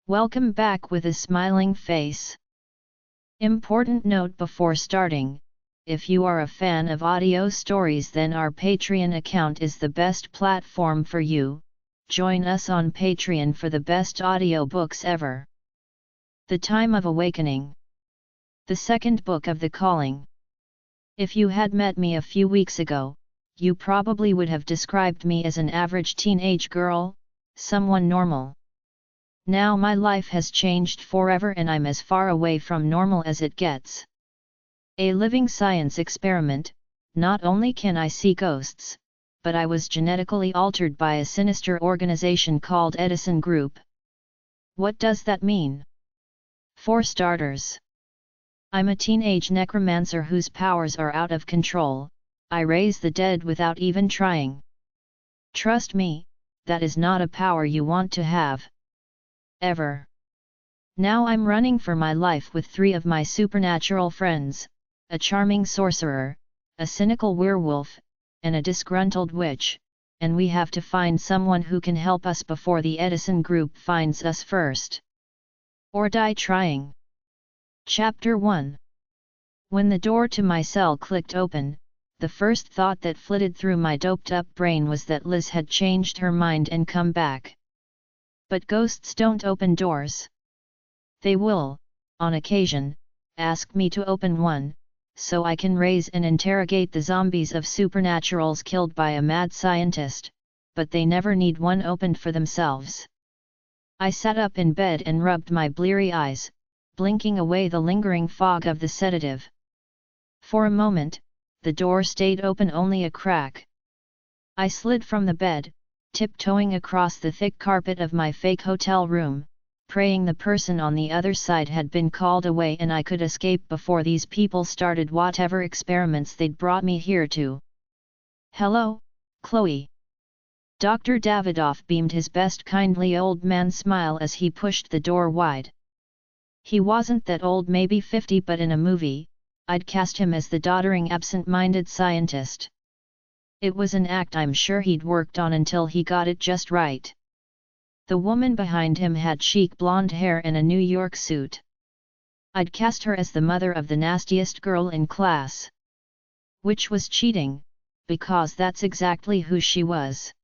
Welcome back with a smiling face. Important note before starting: if you are a fan of audio stories, then our Patreon account is the best platform for you. Join us on Patreon for the best audiobooks ever. The Time of Awakening. The second book of the Calling. If you had met me a few weeks ago, you probably would have described me as an average teenage girl, someone normal. Now my life has changed forever and I'm as far away from normal as it gets. A living science experiment. Not only can I see ghosts, but I was genetically altered by a sinister organization called Edison Group. What does that mean? For starters, I'm a teenage necromancer whose powers are out of control. I raise the dead without even trying. Trust me, that is not a power you want to have. Ever. Now I'm running for my life with 3 of my supernatural friends, a charming sorcerer, a cynical werewolf, and a disgruntled witch, and we have to find someone who can help us before the Edison Group finds us first. Or die trying. Chapter 1. When the door to my cell clicked open, the first thought that flitted through my doped-up brain was that Liz had changed her mind and come back. But ghosts don't open doors. They will, on occasion, ask me to open one, so I can raise and interrogate the zombies of supernaturals killed by a mad scientist, but they never need one opened for themselves. I sat up in bed and rubbed my bleary eyes, blinking away the lingering fog of the sedative. For a moment, the door stayed open only a crack. I slid from the bed, tiptoeing across the thick carpet of my fake hotel room, praying the person on the other side had been called away and I could escape before these people started whatever experiments they'd brought me here to. "Hello, Chloe." Dr. Davidoff beamed his best kindly old man smile as he pushed the door wide. He wasn't that old, maybe 50, but in a movie, I'd cast him as the doddering absent-minded scientist. It was an act I'm sure he'd worked on until he got it just right. The woman behind him had chic blonde hair and a New York suit. I'd cast her as the mother of the nastiest girl in class. Which was cheating, because that's exactly who she was.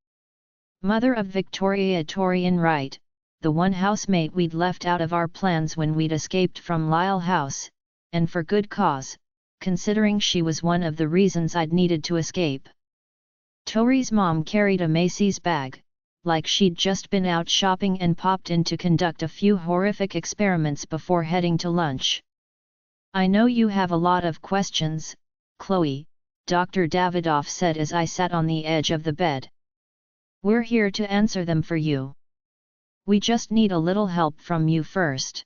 Mother of Victoria Torian Wright, the one housemate we'd left out of our plans when we'd escaped from Lyle House, and for good cause, considering she was one of the reasons I'd needed to escape. Tori's mom carried a Macy's bag, like she'd just been out shopping and popped in to conduct a few horrific experiments before heading to lunch. "I know you have a lot of questions, Chloe," Dr. Davidoff said as I sat on the edge of the bed. "We're here to answer them for you. We just need a little help from you first."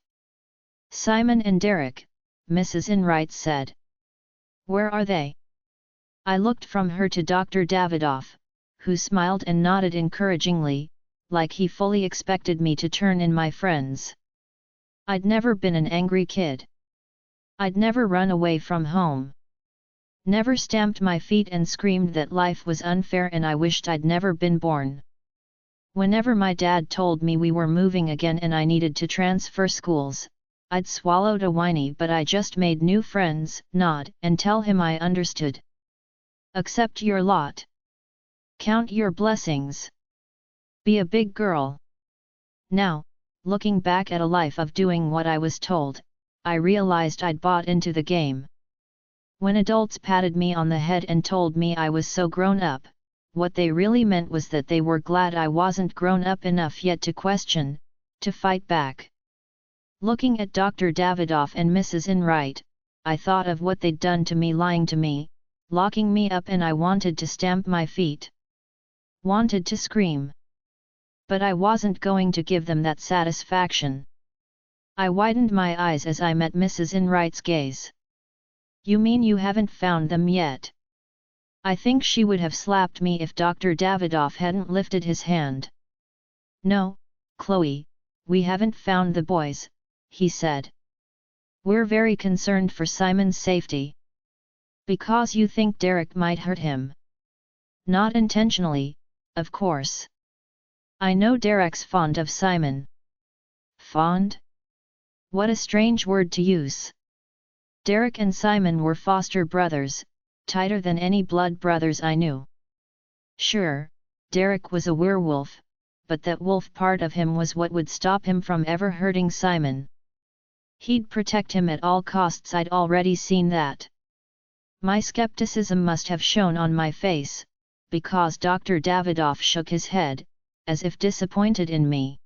"Simon and Derek," Mrs. Enright said. "Where are they?" I looked from her to Dr. Davidoff, who smiled and nodded encouragingly, like he fully expected me to turn in my friends. I'd never been an angry kid. I'd never run away from home. Never stamped my feet and screamed that life was unfair and I wished I'd never been born. Whenever my dad told me we were moving again and I needed to transfer schools, I'd swallowed a whiny but I just made new friends, nod and tell him I understood. Accept your lot. Count your blessings. Be a big girl. Now, looking back at a life of doing what I was told, I realized I'd bought into the game. When adults patted me on the head and told me I was so grown up, what they really meant was that they were glad I wasn't grown up enough yet to question, to fight back. Looking at Dr. Davidoff and Mrs. Enright, I thought of what they'd done to me, lying to me, locking me up, and I wanted to stamp my feet. Wanted to scream. But I wasn't going to give them that satisfaction. I widened my eyes as I met Mrs. Enright's gaze. "You mean you haven't found them yet?" I think she would have slapped me if Dr. Davidoff hadn't lifted his hand. "No, Chloe, we haven't found the boys," he said. "We're very concerned for Simon's safety." "Because you think Derek might hurt him?" "Not intentionally, of course. I know Derek's fond of Simon." Fond? What a strange word to use. Derek and Simon were foster brothers, tighter than any blood brothers I knew. Sure, Derek was a werewolf, but that wolf part of him was what would stop him from ever hurting Simon. He'd protect him at all costs. I'd already seen that. My skepticism must have shown on my face, because Dr. Davidoff shook his head, as if disappointed in me.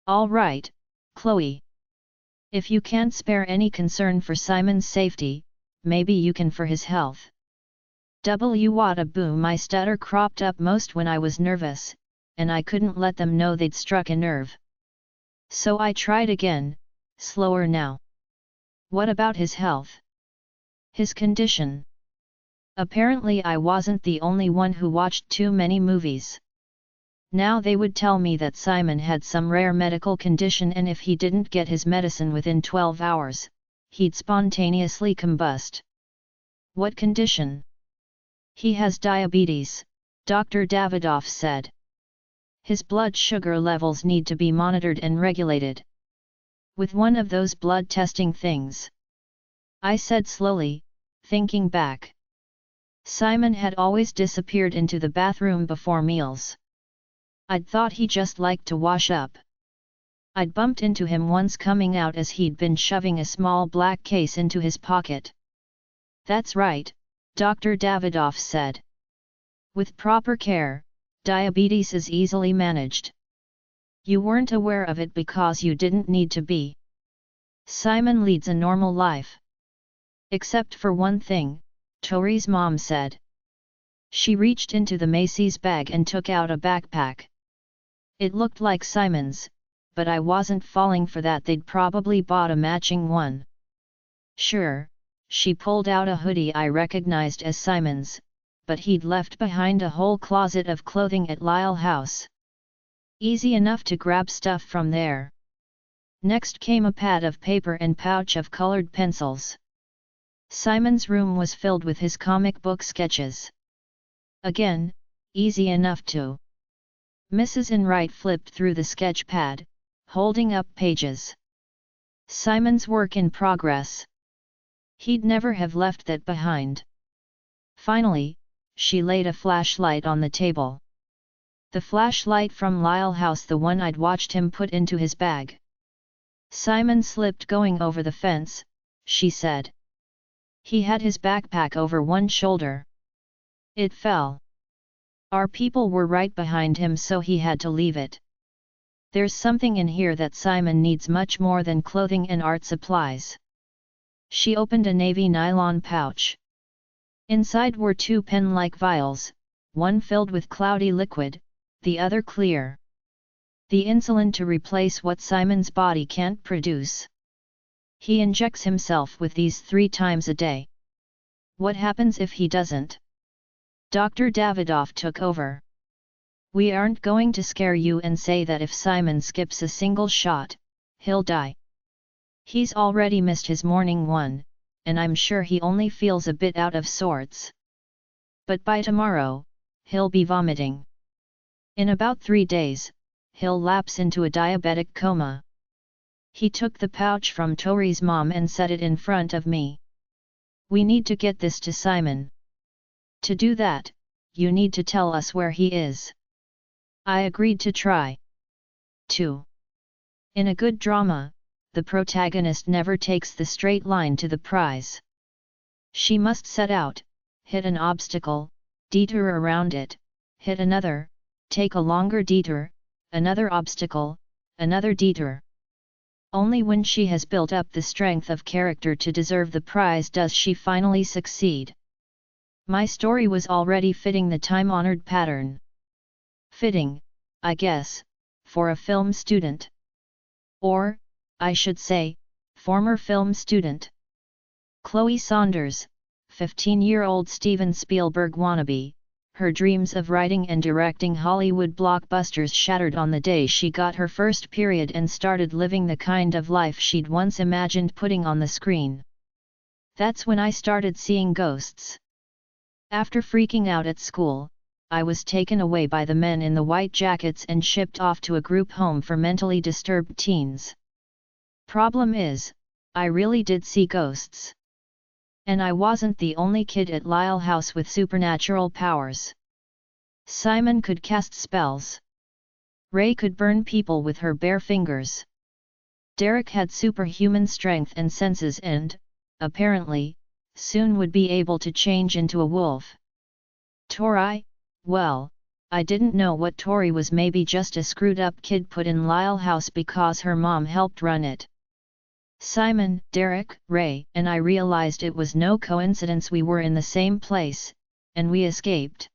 All right, Chloe. If you can't spare any concern for Simon's safety, maybe you can for his health. Wada boo, my stutter cropped up most when I was nervous, and I couldn't let them know they'd struck a nerve. So I tried again, slower now. What about his health? His condition? Apparently I wasn't the only one who watched too many movies. Now they would tell me that Simon had some rare medical condition, and if he didn't get his medicine within 12 hours, he'd spontaneously combust. What condition? He has diabetes, Dr. Davidoff said. His blood sugar levels need to be monitored and regulated. With one of those blood testing things. I said slowly, thinking back. Simon had always disappeared into the bathroom before meals. I'd thought he just liked to wash up. I'd bumped into him once coming out as he'd been shoving a small black case into his pocket. That's right, Dr. Davidoff said. With proper care, diabetes is easily managed. You weren't aware of it because you didn't need to be. Simon leads a normal life. Except for one thing, Tori's mom said. She reached into the Macy's bag and took out a backpack. It looked like Simon's, but I wasn't falling for that. They'd probably bought a matching one. Sure, she pulled out a hoodie I recognized as Simon's, but he'd left behind a whole closet of clothing at Lyle House. Easy enough to grab stuff from there. Next came a pad of paper and pouch of colored pencils. Simon's room was filled with his comic book sketches. Again, easy enough to. Mrs. Enright flipped through the sketch pad, holding up pages. Simon's work in progress. He'd never have left that behind. Finally, she laid a flashlight on the table. The flashlight from Lyle House, the one I'd watched him put into his bag. Simon slipped going over the fence, she said. He had his backpack over one shoulder. It fell. Our people were right behind him, so he had to leave it. There's something in here that Simon needs much more than clothing and art supplies. She opened a navy nylon pouch. Inside were two pen-like vials, one filled with cloudy liquid, the other clear. The insulin to replace what Simon's body can't produce. He injects himself with these 3 times a day. What happens if he doesn't? Dr. Davidoff took over. We aren't going to scare you and say that if Simon skips a single shot, he'll die. He's already missed his morning one, and I'm sure he only feels a bit out of sorts. But by tomorrow, he'll be vomiting. In about 3 days, he'll lapse into a diabetic coma. He took the pouch from Tori's mom and set it in front of me. We need to get this to Simon. To do that, you need to tell us where he is. I agreed to try. 2. In a good drama, the protagonist never takes the straight line to the prize. She must set out, hit an obstacle, detour around it, hit another, take a longer detour, another obstacle, another detour. Only when she has built up the strength of character to deserve the prize does she finally succeed. My story was already fitting the time-honored pattern. Fitting, I guess, for a film student. Or, I should say, former film student. Chloe Saunders, 15-year-old Steven Spielberg wannabe, her dreams of writing and directing Hollywood blockbusters shattered on the day she got her first period and started living the kind of life she'd once imagined putting on the screen. That's when I started seeing ghosts. After freaking out at school, I was taken away by the men in the white jackets and shipped off to a group home for mentally disturbed teens. Problem is, I really did see ghosts. And I wasn't the only kid at Lyle House with supernatural powers. Simon could cast spells. Ray could burn people with her bare fingers. Derek had superhuman strength and senses and, apparently, soon would be able to change into a wolf. Tori, well, I didn't know what Tori was, maybe just a screwed up kid put in Lyle House because her mom helped run it. Simon, Derek, Ray, and I realized it was no coincidence we were in the same place, and we escaped.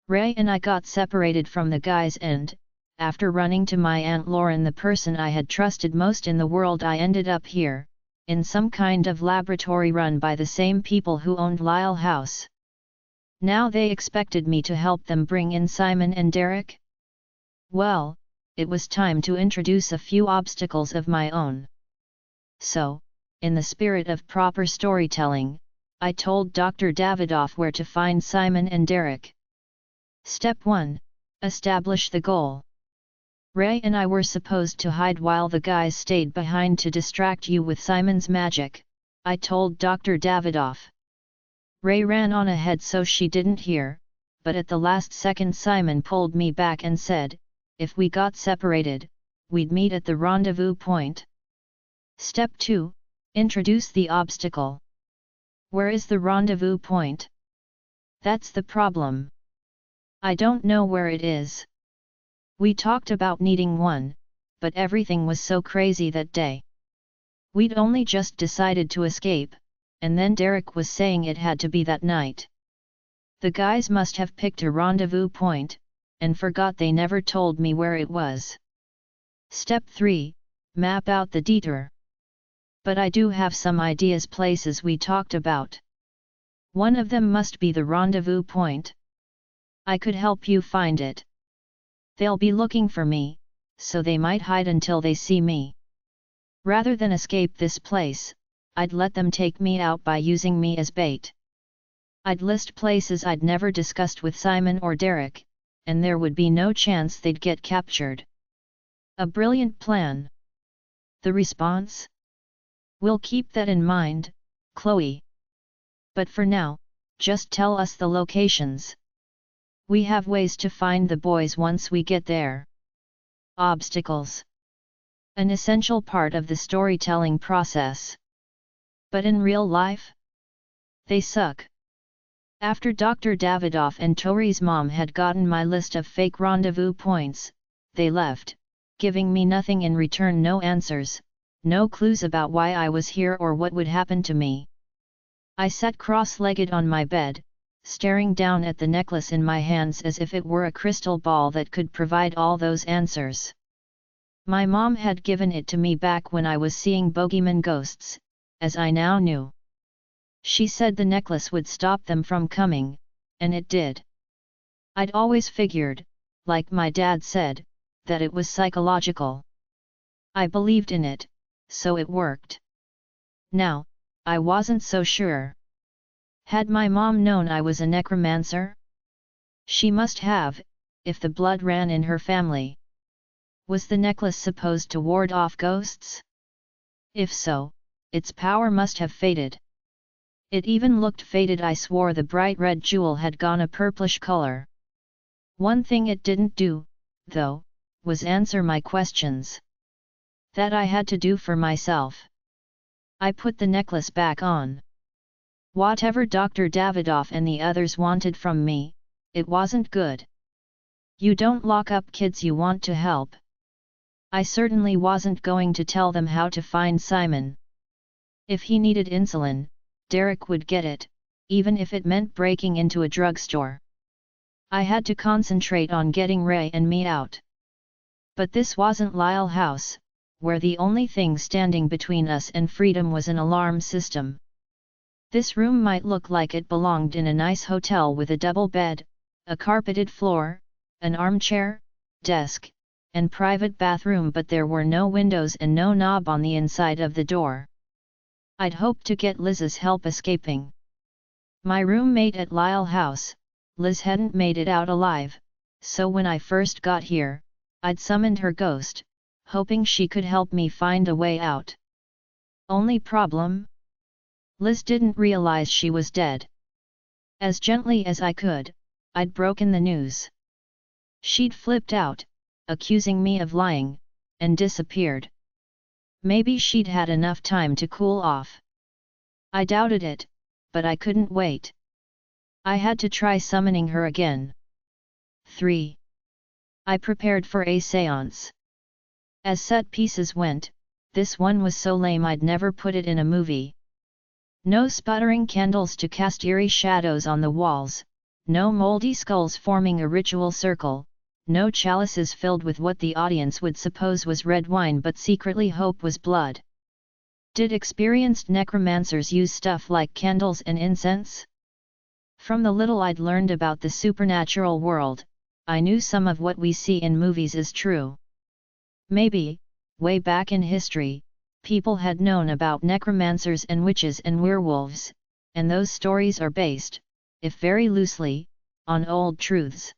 Ray and I got separated from the guys and, after running to my Aunt Lauren, the person I had trusted most in the world, I ended up here, in some kind of laboratory run by the same people who owned Lyle House. Now they expected me to help them bring in Simon and Derek? Well, it was time to introduce a few obstacles of my own. So, in the spirit of proper storytelling, I told Dr. Davidoff where to find Simon and Derek. Step 1. Establish the goal. Ray and I were supposed to hide while the guys stayed behind to distract you with Simon's magic, I told Dr. Davidoff. Ray ran on ahead so she didn't hear, but at the last second Simon pulled me back and said, if we got separated, we'd meet at the rendezvous point. Step 2. Introduce the obstacle. Where is the rendezvous point? That's the problem. I don't know where it is. We talked about needing one, but everything was so crazy that day. We'd only just decided to escape, and then Derek was saying it had to be that night. The guys must have picked a rendezvous point, and forgot they never told me where it was. Step 3. Map out the detour. But I do have some ideas, places we talked about. One of them must be the rendezvous point. I could help you find it. They'll be looking for me, so they might hide until they see me. Rather than escape this place, I'd let them take me out by using me as bait. I'd list places I'd never discussed with Simon or Derek, and there would be no chance they'd get captured. A brilliant plan. The response? We'll keep that in mind, Chloe. But for now, just tell us the locations. We have ways to find the boys once we get there. Obstacles. An essential part of the storytelling process. But in real life? They suck. After Dr. Davidoff and Tori's mom had gotten my list of fake rendezvous points, they left, giving me nothing in return, no answers, no clues about why I was here or what would happen to me. I sat cross-legged on my bed, staring down at the necklace in my hands as if it were a crystal ball that could provide all those answers. My mom had given it to me back when I was seeing bogeyman ghosts, as I now knew. She said the necklace would stop them from coming, and it did. I'd always figured, like my dad said, that it was psychological. I believed in it, so it worked. Now, I wasn't so sure. Had my mom known I was a necromancer? She must have, if the blood ran in her family. Was the necklace supposed to ward off ghosts? If so, its power must have faded. It even looked faded. I swore the bright red jewel had gone a purplish color. One thing it didn't do, though, was answer my questions. That I had to do for myself. I put the necklace back on. Whatever Dr. Davidoff and the others wanted from me, it wasn't good. You don't lock up kids you want to help. I certainly wasn't going to tell them how to find Simon. If he needed insulin, Derek would get it, even if it meant breaking into a drugstore. I had to concentrate on getting Ray and me out. But this wasn't Lyle House, where the only thing standing between us and freedom was an alarm system. This room might look like it belonged in a nice hotel with a double bed, a carpeted floor, an armchair, desk, and private bathroom, but there were no windows and no knob on the inside of the door. I'd hoped to get Liz's help escaping. My roommate at Lyle House, Liz, hadn't made it out alive, so when I first got here, I'd summoned her ghost, hoping she could help me find a way out. Only problem? Liz didn't realize she was dead. As gently as I could, I'd broken the news. She'd flipped out, accusing me of lying, and disappeared. Maybe she'd had enough time to cool off. I doubted it, but I couldn't wait. I had to try summoning her again. 3. I prepared for a séance. As set pieces went, this one was so lame I'd never put it in a movie. No sputtering candles to cast eerie shadows on the walls, no moldy skulls forming a ritual circle, no chalices filled with what the audience would suppose was red wine but secretly hope was blood. Did experienced necromancers use stuff like candles and incense? From the little I'd learned about the supernatural world, I knew some of what we see in movies is true. Maybe, way back in history, people had known about necromancers and witches and werewolves, and those stories are based, if very loosely, on old truths.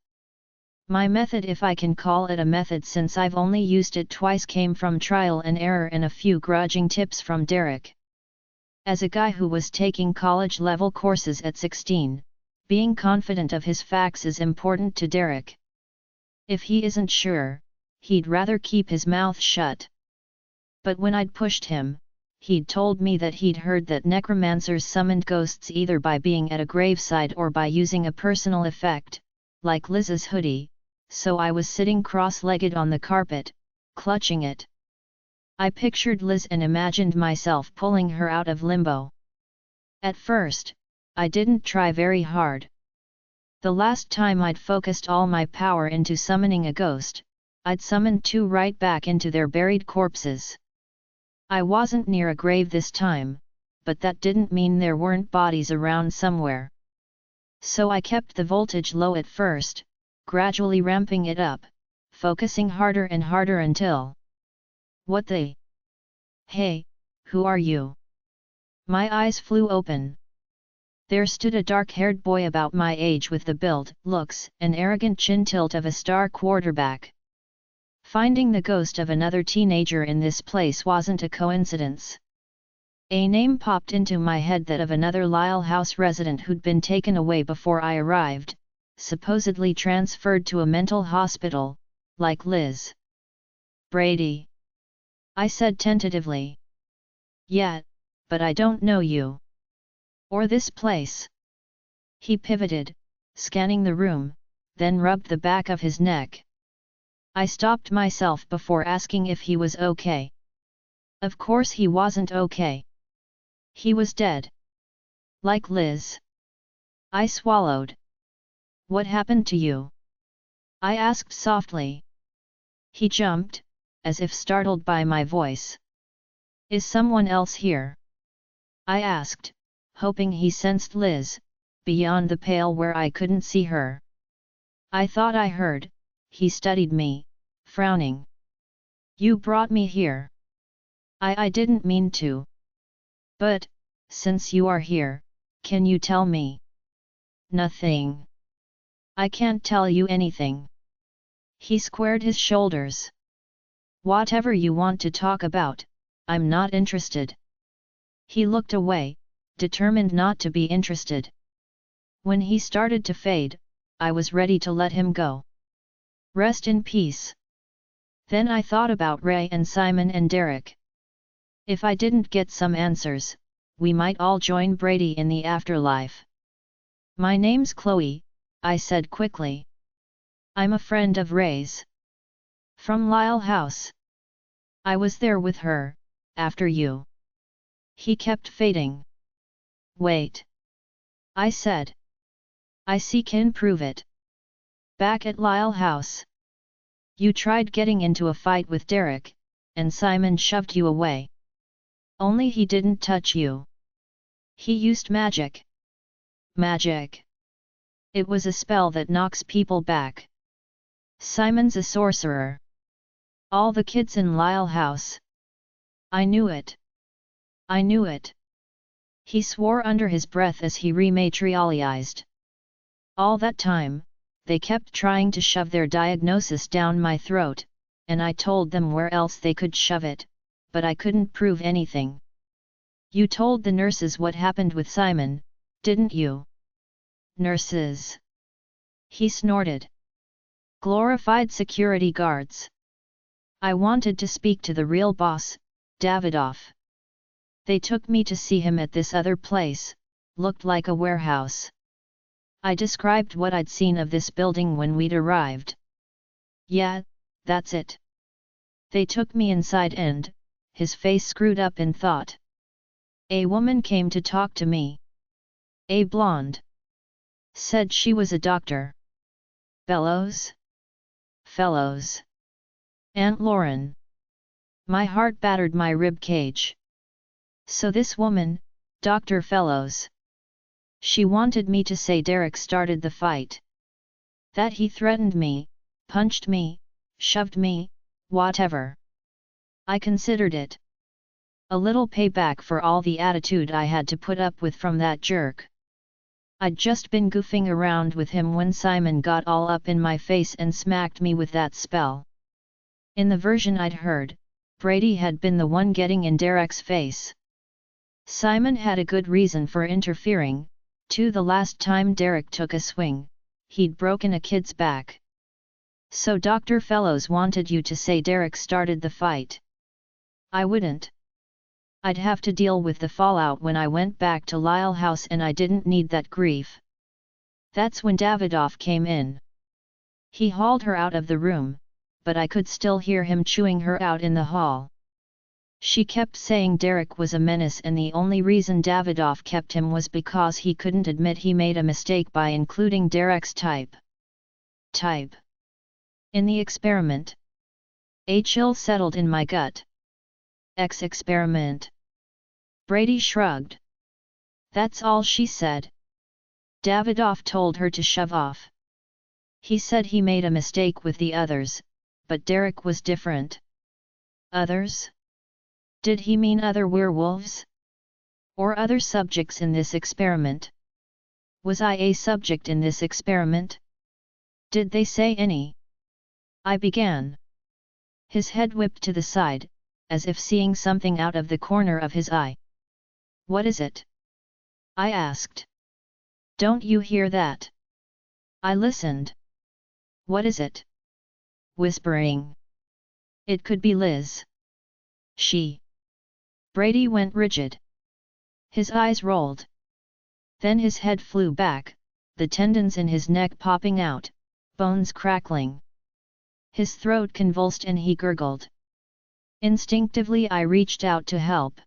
My method, if I can call it a method since I've only used it twice, came from trial and error and a few grudging tips from Derek. As a guy who was taking college-level courses at 16, being confident of his facts is important to Derek. If he isn't sure, he'd rather keep his mouth shut. But when I'd pushed him, he'd told me that he'd heard that necromancers summoned ghosts either by being at a graveside or by using a personal effect, like Liz's hoodie, so I was sitting cross-legged on the carpet, clutching it. I pictured Liz and imagined myself pulling her out of limbo. At first, I didn't try very hard. The last time I'd focused all my power into summoning a ghost, I'd summoned 2 right back into their buried corpses. I wasn't near a grave this time, but that didn't mean there weren't bodies around somewhere. So I kept the voltage low at first, gradually ramping it up, focusing harder and harder until... What the... Hey, who are you? My eyes flew open. There stood a dark-haired boy about my age with the build, looks, and arrogant chin tilt of a star quarterback. Finding the ghost of another teenager in this place wasn't a coincidence. A name popped into my head, that of another Lyle House resident who'd been taken away before I arrived, supposedly transferred to a mental hospital, like Liz. Brady. I said tentatively. Yeah, but I don't know you. Or this place. He pivoted, scanning the room, then rubbed the back of his neck. I stopped myself before asking if he was okay. Of course he wasn't okay. He was dead. Like Liz. I swallowed. What happened to you? I asked softly. He jumped, as if startled by my voice. Is someone else here? I asked, hoping he sensed Liz, beyond the pale where I couldn't see her. I thought I heard. He studied me, frowning. You brought me here. I didn't mean to. But, since you are here, can you tell me? Nothing. I can't tell you anything. He squared his shoulders. Whatever you want to talk about, I'm not interested. He looked away, determined not to be interested. When he started to fade, I was ready to let him go. Rest in peace. Then I thought about Ray and Simon and Derek. If I didn't get some answers, we might all join Brady in the afterlife. My name's Chloe, I said quickly. I'm a friend of Ray's. From Lyle House. I was there with her, after you. He kept fading. Wait. I said. I can prove it. Back at Lyle House. You tried getting into a fight with Derek, and Simon shoved you away. Only he didn't touch you. He used magic. Magic. It was a spell that knocks people back. Simon's a sorcerer. All the kids in Lyle House. I knew it. I knew it. He swore under his breath as he rematerialized. All that time, they kept trying to shove their diagnosis down my throat, and I told them where else they could shove it, but I couldn't prove anything. You told the nurses what happened with Simon, didn't you? Nurses? He snorted. Glorified security guards. I wanted to speak to the real boss, Davidoff. They took me to see him at this other place, looked like a warehouse. I described what I'd seen of this building when we'd arrived. Yeah, that's it. They took me inside and, his face screwed up in thought. A woman came to talk to me. A blonde. Said she was a doctor. Fellows? Aunt Lauren. My heart battered my rib cage. So this woman, Dr. Fellows. She wanted me to say Derek started the fight. That he threatened me, punched me, shoved me, whatever. I considered it a little payback for all the attitude I had to put up with from that jerk. I'd just been goofing around with him when Simon got all up in my face and smacked me with that spell. In the version I'd heard, Brady had been the one getting in Derek's face. Simon had a good reason for interfering, too. The last time Derek took a swing, he'd broken a kid's back. So Dr. Fellows wanted you to say Derek started the fight. I wouldn't. I'd have to deal with the fallout when I went back to Lyle House, and I didn't need that grief. That's when Davidoff came in. He hauled her out of the room, but I could still hear him chewing her out in the hall. She kept saying Derek was a menace, and the only reason Davidoff kept him was because he couldn't admit he made a mistake by including Derek's type. In the experiment. A chill settled in my gut. Experiment. Brady shrugged. That's all she said. Davidoff told her to shove off. He said he made a mistake with the others, but Derek was different. Others? Did he mean other werewolves? Or other subjects in this experiment? Was I a subject in this experiment? Did they say any? I began. His head whipped to the side, as if seeing something out of the corner of his eye. What is it? I asked. Don't you hear that? I listened. What is it? Whispering. It could be Liz. She. Brady went rigid. His eyes rolled. Then his head flew back, the tendons in his neck popping out, bones crackling. His throat convulsed and he gurgled. Instinctively I reached out to help.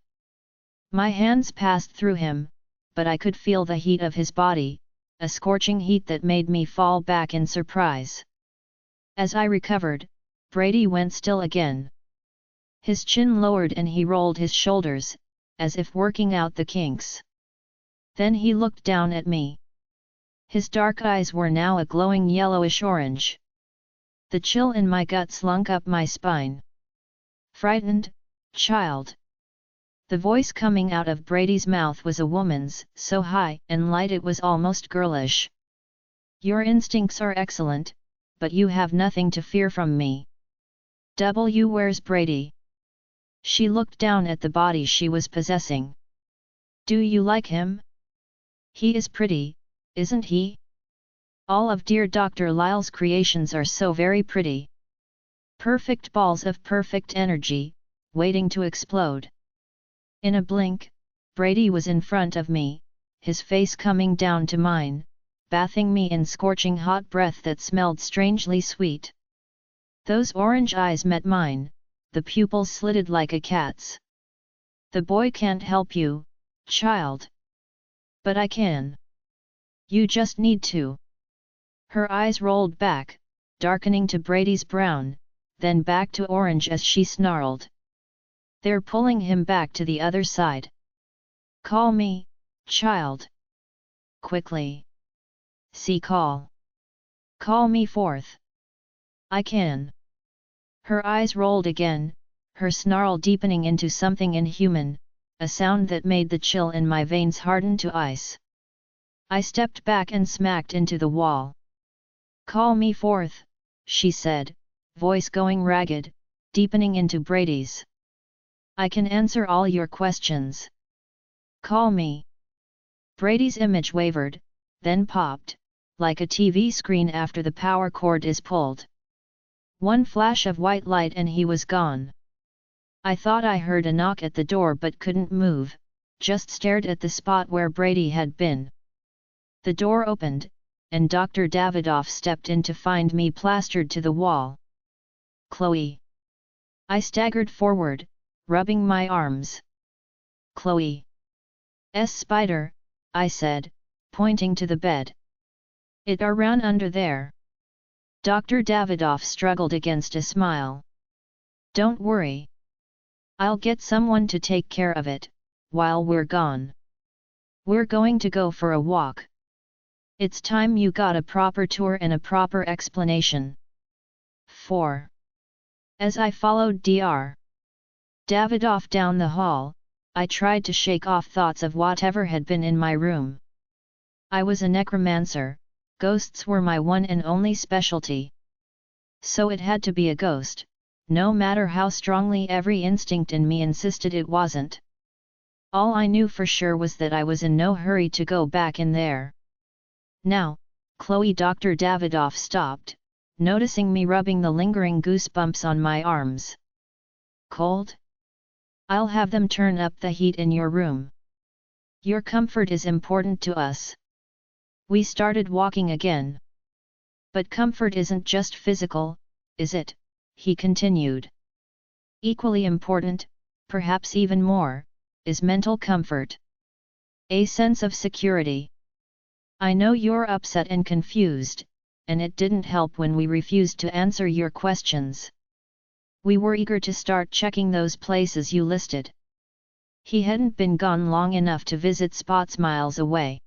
My hands passed through him, but I could feel the heat of his body, a scorching heat that made me fall back in surprise. As I recovered, Brady went still again. His chin lowered and he rolled his shoulders, as if working out the kinks. Then he looked down at me. His dark eyes were now a glowing yellowish-orange. The chill in my gut slunk up my spine. Frightened, child. The voice coming out of Brady's mouth was a woman's, so high and light it was almost girlish. Your instincts are excellent, but you have nothing to fear from me. Where's Brady? She looked down at the body she was possessing. Do you like him? He is pretty, isn't he? All of dear Dr. Lyle's creations are so very pretty. Perfect balls of perfect energy, waiting to explode. In a blink, Brady was in front of me, his face coming down to mine, bathing me in scorching hot breath that smelled strangely sweet. Those orange eyes met mine, the pupils slitted like a cat's. The boy can't help you, child. But I can. You just need to. Her eyes rolled back, darkening to Brady's brown, then back to orange as she snarled. They're pulling him back to the other side. Call me, child. Quickly. See call. Call me forth. I can. Her eyes rolled again, her snarl deepening into something inhuman, a sound that made the chill in my veins harden to ice. I stepped back and smacked into the wall. Call me forth, she said, voice going ragged, deepening into Brady's. I can answer all your questions. Call me. Brady's image wavered, then popped, like a TV screen after the power cord is pulled. One flash of white light and he was gone. I thought I heard a knock at the door but couldn't move, just stared at the spot where Brady had been. The door opened, and Dr. Davidoff stepped in to find me plastered to the wall. Chloe. I staggered forward, rubbing my arms. Chloe's spider, I said, pointing to the bed. It ran under there. Dr. Davidoff struggled against a smile. Don't worry. I'll get someone to take care of it, while we're gone. We're going to go for a walk. It's time you got a proper tour and a proper explanation. 4. As I followed Dr. Davidoff down the hall, I tried to shake off thoughts of whatever had been in my room. I was a necromancer, ghosts were my one and only specialty. So it had to be a ghost, no matter how strongly every instinct in me insisted it wasn't. All I knew for sure was that I was in no hurry to go back in there. Now, Chloe. Dr. Davidoff stopped, noticing me rubbing the lingering goosebumps on my arms. Cold? I'll have them turn up the heat in your room. Your comfort is important to us. We started walking again. But comfort isn't just physical, is it? He continued. Equally important, perhaps even more, is mental comfort. A sense of security. I know you're upset and confused, and it didn't help when we refused to answer your questions. We were eager to start checking those places you listed. He hadn't been gone long enough to visit spots miles away.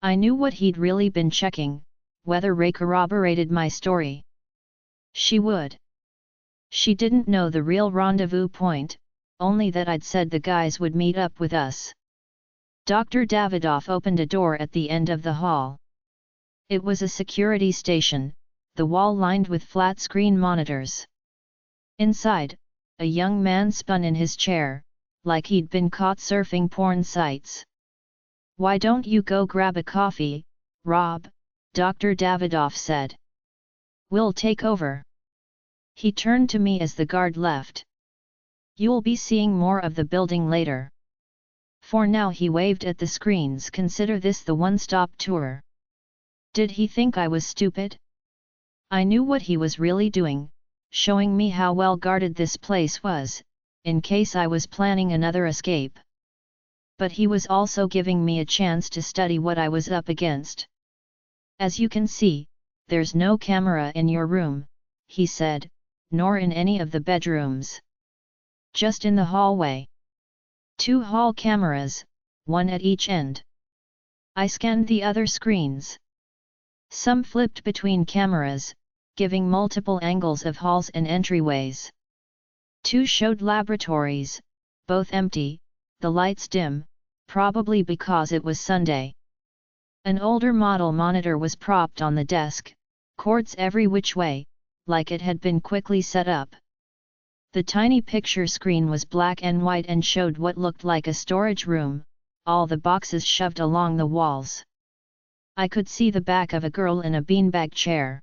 I knew what he'd really been checking, whether Ray corroborated my story. She would. She didn't know the real rendezvous point, only that I'd said the guys would meet up with us. Dr. Davidoff opened a door at the end of the hall. It was a security station, the wall lined with flat-screen monitors. Inside, a young man spun in his chair, like he'd been caught surfing porn sites. Why don't you go grab a coffee, Rob? Dr. Davidoff said. We'll take over. He turned to me as the guard left. You'll be seeing more of the building later. For now, he waved at the screens. Consider this the one-stop tour. Did he think I was stupid? I knew what he was really doing, showing me how well guarded this place was, in case I was planning another escape. But he was also giving me a chance to study what I was up against. As you can see, there's no camera in your room, he said, nor in any of the bedrooms. Just in the hallway. 2 hall cameras, one at each end. I scanned the other screens. Some flipped between cameras, giving multiple angles of halls and entryways. 2 showed laboratories, both empty, the lights dim, probably because it was Sunday. An older model monitor was propped on the desk, cords every which way, like it had been quickly set up. The tiny picture screen was black and white and showed what looked like a storage room, all the boxes shoved along the walls. I could see the back of a girl in a beanbag chair.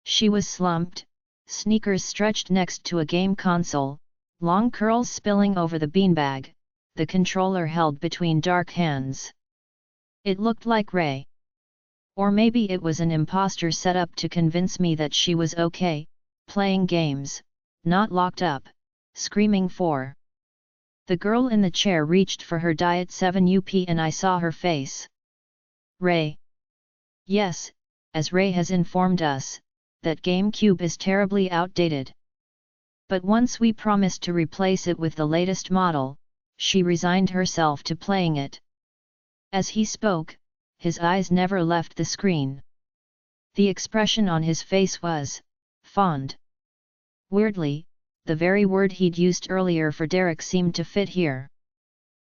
She was slumped, sneakers stretched next to a game console, long curls spilling over the beanbag, the controller held between dark hands. It looked like Ray. Or maybe it was an imposter set up to convince me that she was okay, playing games, not locked up, screaming for. The girl in the chair reached for her Diet 7UP and I saw her face. Ray. Yes, as Ray has informed us, that GameCube is terribly outdated. But once we promised to replace it with the latest model, she resigned herself to playing it. As he spoke, his eyes never left the screen. The expression on his face was fond. Weirdly, the very word he'd used earlier for Derek seemed to fit here.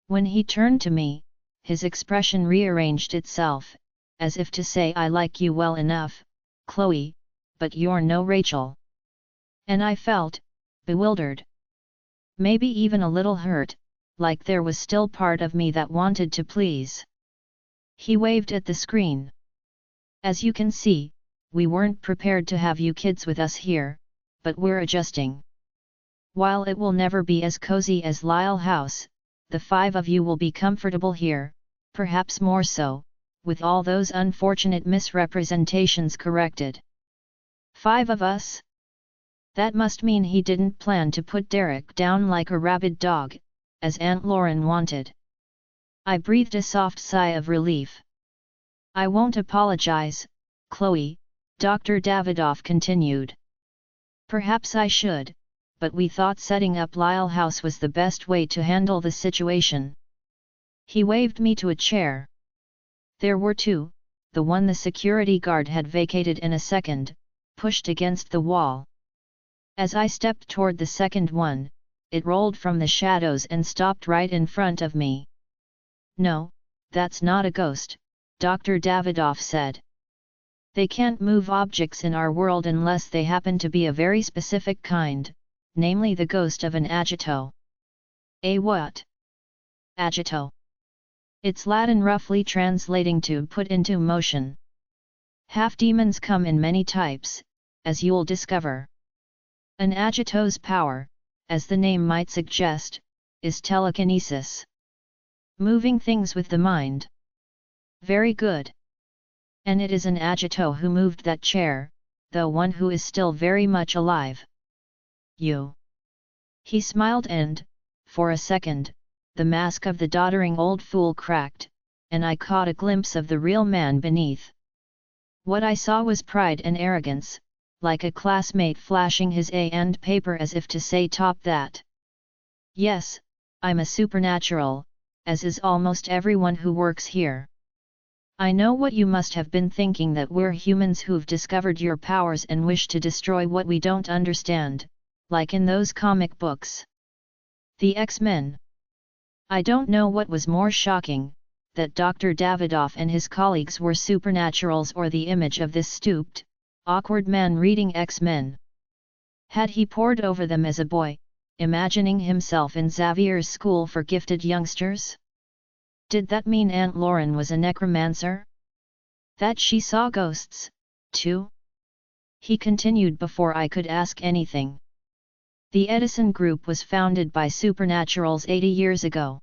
When he turned to me, his expression rearranged itself, as if to say, I like you well enough, Chloe, but you're no Rachel. And I felt bewildered. Maybe even a little hurt, like there was still part of me that wanted to please. He waved at the screen. As you can see, we weren't prepared to have you kids with us here, but we're adjusting. While it will never be as cozy as Lyle House, the 5 of you will be comfortable here, perhaps more so, with all those unfortunate misrepresentations corrected. 5 of us? That must mean he didn't plan to put Derek down like a rabid dog, as Aunt Lauren wanted. I breathed a soft sigh of relief. I won't apologize, Chloe, Dr. Davidoff continued. Perhaps I should, but we thought setting up Lyle House was the best way to handle the situation. He waved me to a chair. There were 2, the one the security guard had vacated in a second, pushed against the wall. As I stepped toward the second one, it rolled from the shadows and stopped right in front of me. No, that's not a ghost, Dr. Davidoff said. They can't move objects in our world unless they happen to be a very specific kind, namely the ghost of an agito. A what? Agito. It's Latin roughly translating to put into motion. Half-demons come in many types, as you'll discover. An agito's power, as the name might suggest, is telekinesis. Moving things with the mind. Very good. And it is an agito who moved that chair, though one who is still very much alive. You. He smiled and, for a second, the mask of the doddering old fool cracked, and I caught a glimpse of the real man beneath. What I saw was pride and arrogance, like a classmate flashing his A&D paper as if to say top that. Yes, I'm a supernatural, as is almost everyone who works here. I know what you must have been thinking, that we're humans who've discovered your powers and wish to destroy what we don't understand, like in those comic books. The X-Men. I don't know what was more shocking, that Dr. Davidoff and his colleagues were supernaturals or the image of this stooped, awkward man reading X-Men. Had he pored over them as a boy, imagining himself in Xavier's school for gifted youngsters? Did that mean Aunt Lauren was a necromancer? That she saw ghosts, too? He continued before I could ask anything. The Edison Group was founded by supernaturals 80 years ago.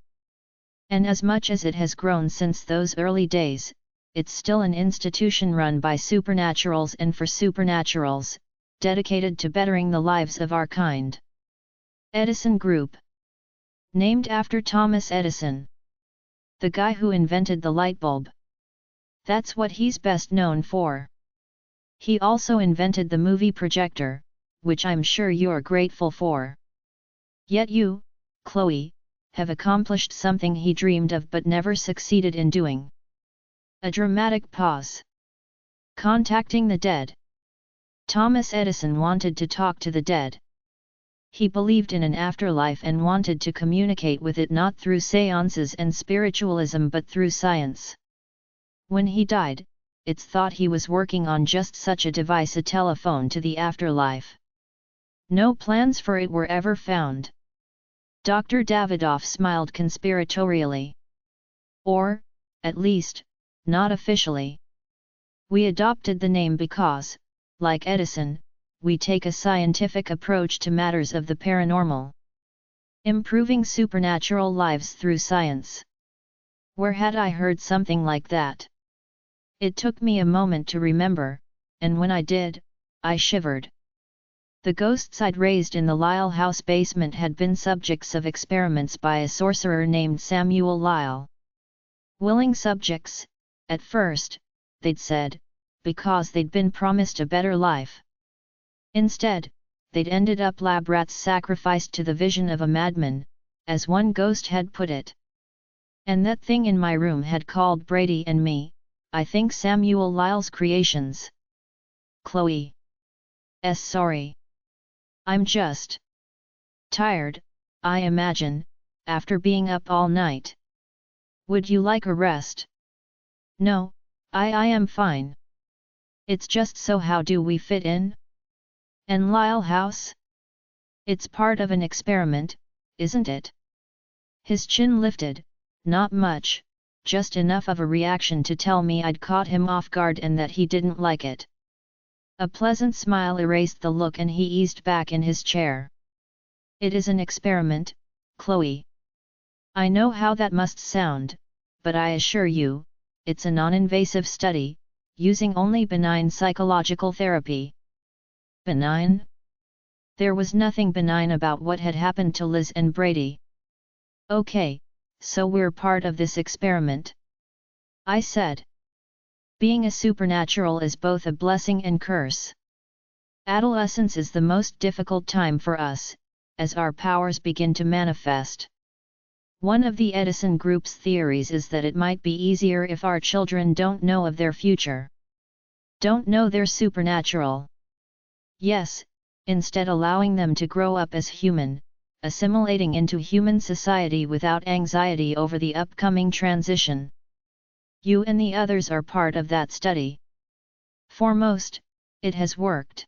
And as much as it has grown since those early days, it's still an institution run by supernaturals and for supernaturals, dedicated to bettering the lives of our kind. Edison Group. Named after Thomas Edison. The guy who invented the light bulb. That's what he's best known for. He also invented the movie projector, which I'm sure you're grateful for. Yet you, Chloe, have accomplished something he dreamed of but never succeeded in doing. A dramatic pause. Contacting the dead. Thomas Edison wanted to talk to the dead. He believed in an afterlife and wanted to communicate with it not through seances and spiritualism but through science. When he died, it's thought he was working on just such a device, a telephone to the afterlife. No plans for it were ever found. Dr. Davidoff smiled conspiratorially. Or, at least, not officially. We adopted the name because, like Edison, we take a scientific approach to matters of the paranormal. Improving supernatural lives through science. Where had I heard something like that? It took me a moment to remember, and when I did, I shivered. The ghosts I'd raised in the Lyle House basement had been subjects of experiments by a sorcerer named Samuel Lyle. Willing subjects, at first, they'd said, because they'd been promised a better life. Instead, they'd ended up lab rats sacrificed to the vision of a madman, as one ghost had put it. And that thing in my room had called Brady and me, I think Samuel Lyle's creations. Chloe. Sorry. I'm just tired, I imagine, after being up all night. Would you like a rest? No, I am fine. It's just so how do we fit in? And Lyle House? It's part of an experiment, isn't it? His chin lifted, not much, just enough of a reaction to tell me I'd caught him off guard and that he didn't like it. A pleasant smile erased the look and he eased back in his chair. It is an experiment, Chloe. I know how that must sound, but I assure you, it's a non-invasive study, using only benign psychological therapy. Benign? There was nothing benign about what had happened to Liz and Brady. Okay, so we're part of this experiment, I said. Being a supernatural is both a blessing and curse. Adolescence is the most difficult time for us, as our powers begin to manifest. One of the Edison Group's theories is that it might be easier if our children don't know of their future. Don't know they're supernatural. Yes, instead allowing them to grow up as human, assimilating into human society without anxiety over the upcoming transition. You and the others are part of that study. For most, it has worked.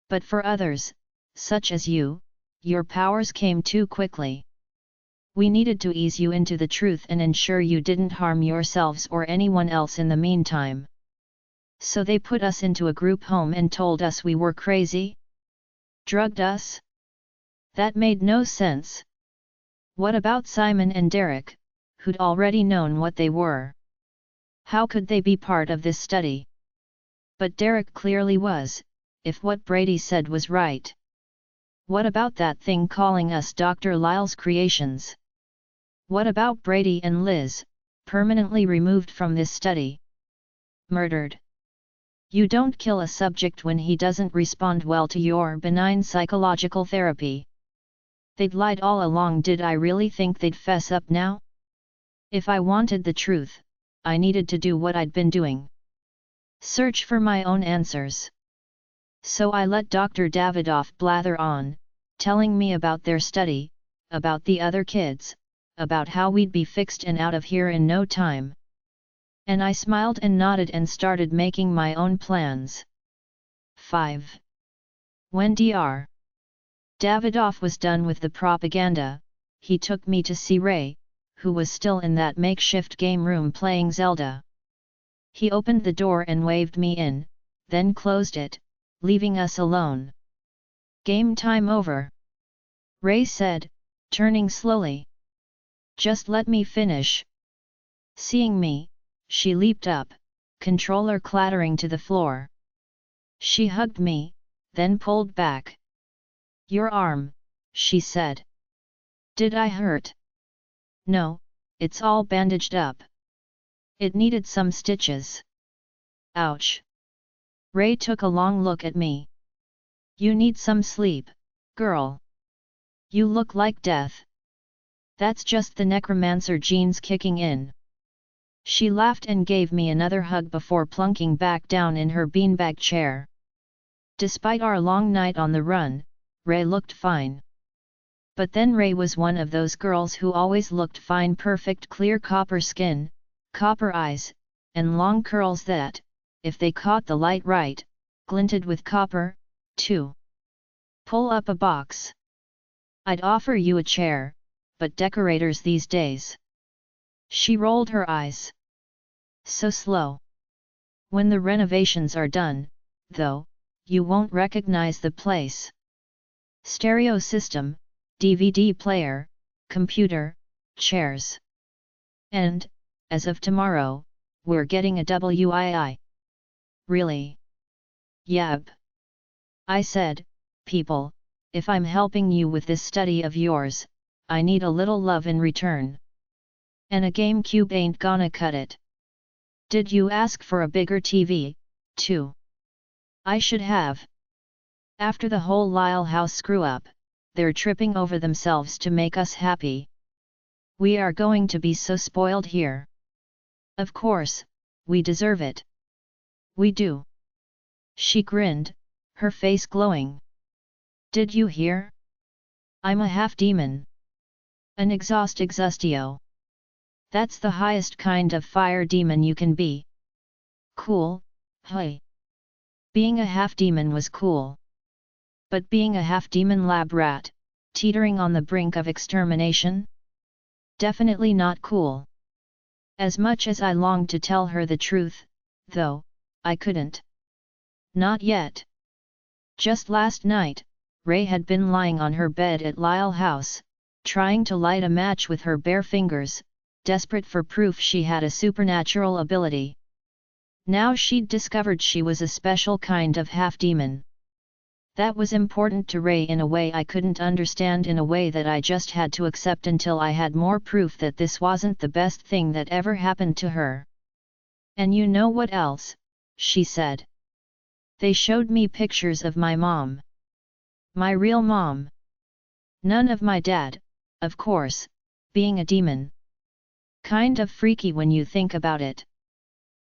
But for others, such as you, your powers came too quickly. We needed to ease you into the truth and ensure you didn't harm yourselves or anyone else in the meantime. So they put us into a group home and told us we were crazy? Drugged us? That made no sense. What about Simon and Derek, who'd already known what they were? How could they be part of this study? But Derek clearly was, if what Brady said was right. What about that thing calling us Dr. Lyle's creations? What about Brady and Liz, permanently removed from this study? Murdered. You don't kill a subject when he doesn't respond well to your benign psychological therapy. They'd lied all along. Did I really think they'd fess up now? If I wanted the truth, I needed to do what I'd been doing. Search for my own answers. So I let Dr. Davidoff blather on, telling me about their study, about the other kids, about how we'd be fixed and out of here in no time. And I smiled and nodded and started making my own plans. 5. When Dr. Davidoff was done with the propaganda, he took me to see Ray, who was still in that makeshift game room playing Zelda. He opened the door and waved me in, then closed it, leaving us alone. Game time over, Ray said, turning slowly. Just let me finish. Seeing me, she leaped up, controller clattering to the floor. She hugged me, then pulled back. Your arm, she said. Did I hurt? No, it's all bandaged up. It needed some stitches. Ouch. Ray took a long look at me. You need some sleep, girl. You look like death. That's just the necromancer genes kicking in. She laughed and gave me another hug before plunking back down in her beanbag chair. Despite our long night on the run, Ray looked fine. But then Ray was one of those girls who always looked fine, perfect clear copper skin, copper eyes, and long curls that, if they caught the light right, glinted with copper, too. Pull up a box. I'd offer you a chair, but decorators these days. She rolled her eyes. So slow. When the renovations are done, though, you won't recognize the place. Stereo system, DVD player, computer, chairs. And, as of tomorrow, we're getting a WII. Really? Yep. I said, people, if I'm helping you with this study of yours, I need a little love in return. And a GameCube ain't gonna cut it. Did you ask for a bigger TV, too? I should have. After the whole Lyle House screw-up, they're tripping over themselves to make us happy. We are going to be so spoiled here. Of course, we deserve it. We do. She grinned, her face glowing. Did you hear? I'm a half-demon. An exhaustio. That's the highest kind of fire demon you can be. Cool, hey. Being a half-demon was cool. But being a half-demon lab rat, teetering on the brink of extermination? Definitely not cool. As much as I longed to tell her the truth, though, I couldn't. Not yet. Just last night, Ray had been lying on her bed at Lyle House, trying to light a match with her bare fingers, desperate for proof she had a supernatural ability. Now she'd discovered she was a special kind of half-demon. That was important to Ray in a way I couldn't understand, in a way that I just had to accept until I had more proof that this wasn't the best thing that ever happened to her. And you know what else? She said. They showed me pictures of my mom. My real mom. None of my dad, of course, being a demon. Kind of freaky when you think about it.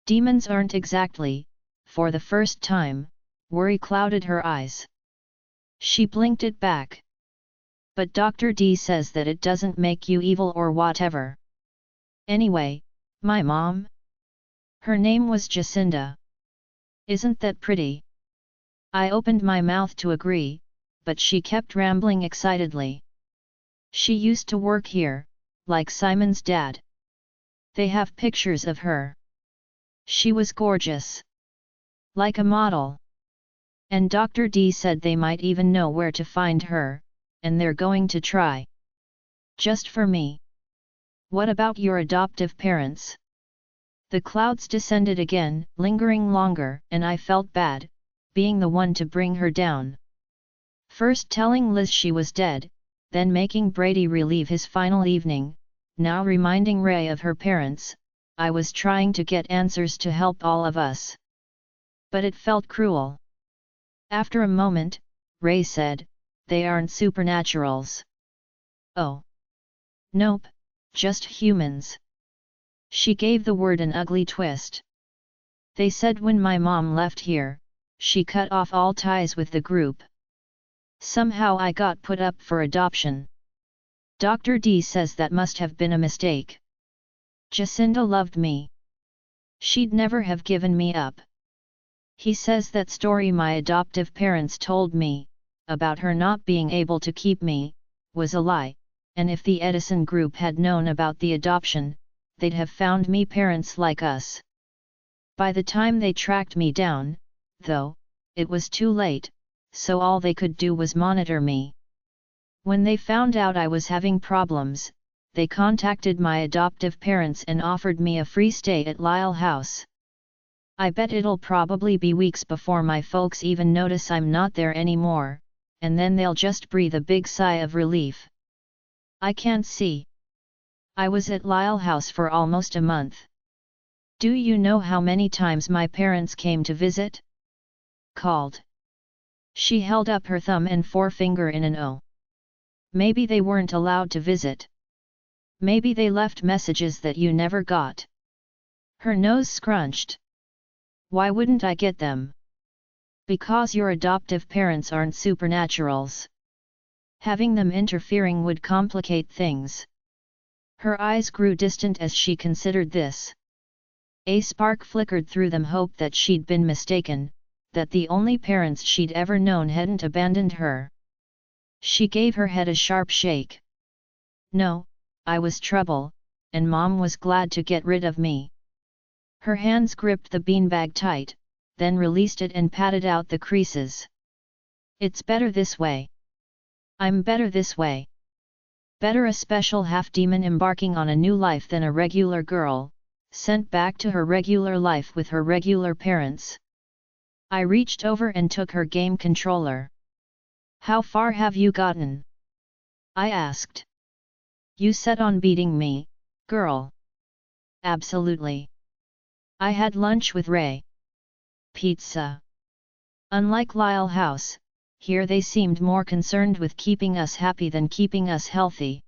Demons aren't exactly, for the first time, worry clouded her eyes. She blinked it back. But Dr. D says that it doesn't make you evil or whatever. Anyway, my mom? Her name was Jacinda. Isn't that pretty? I opened my mouth to agree, but she kept rambling excitedly. She used to work here, like Simon's dad. They have pictures of her. She was gorgeous. Like a model. And Dr. D said they might even know where to find her, and they're going to try. Just for me. What about your adoptive parents? The clouds descended again, lingering longer, and I felt bad, being the one to bring her down. First telling Liz she was dead, then making Brady relive his final evening, now reminding Ray of her parents. I was trying to get answers to help all of us. But it felt cruel. After a moment, Ray said, "They aren't supernaturals." Oh. Nope, just humans. She gave the word an ugly twist. They said when my mom left here, she cut off all ties with the group. Somehow I got put up for adoption. Dr. D says that must have been a mistake. Jacinda loved me. She'd never have given me up. He says that story my adoptive parents told me, about her not being able to keep me, was a lie, and if the Edison group had known about the adoption, they'd have found me parents like us. By the time they tracked me down, though, it was too late, so all they could do was monitor me. When they found out I was having problems, they contacted my adoptive parents and offered me a free stay at Lyle House. I bet it'll probably be weeks before my folks even notice I'm not there anymore, and then they'll just breathe a big sigh of relief. I can't see. I was at Lyle House for almost a month. Do you know how many times my parents came to visit? Called. She held up her thumb and forefinger in an O. Maybe they weren't allowed to visit. Maybe they left messages that you never got. Her nose scrunched. Why wouldn't I get them? Because your adoptive parents aren't supernaturals. Having them interfering would complicate things. Her eyes grew distant as she considered this. A spark flickered through them, hope that she'd been mistaken, that the only parents she'd ever known hadn't abandoned her. She gave her head a sharp shake. No, I was trouble, and Mom was glad to get rid of me. Her hands gripped the beanbag tight, then released it and patted out the creases. It's better this way. I'm better this way. Better a special half-demon embarking on a new life than a regular girl, sent back to her regular life with her regular parents. I reached over and took her game controller. How far have you gotten? I asked. You set on beating me, girl. Absolutely. I had lunch with Ray. Pizza. Unlike Lyle House, here they seemed more concerned with keeping us happy than keeping us healthy.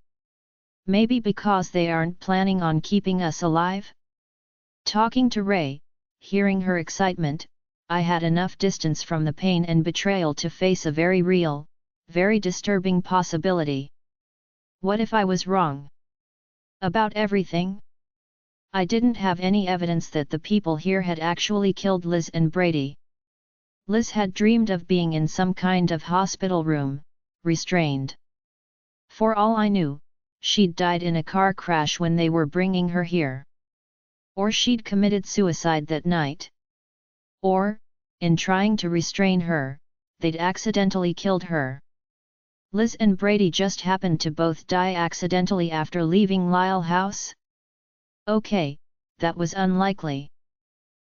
Maybe because they aren't planning on keeping us alive? Talking to Ray, hearing her excitement, I had enough distance from the pain and betrayal to face a very real, very disturbing possibility. What if I was wrong? About everything? I didn't have any evidence that the people here had actually killed Liz and Brady. Liz had dreamed of being in some kind of hospital room, restrained. For all I knew, she'd died in a car crash when they were bringing her here. Or she'd committed suicide that night. Or, in trying to restrain her, they'd accidentally killed her. Liz and Brady just happened to both die accidentally after leaving Lyle House? Okay, that was unlikely.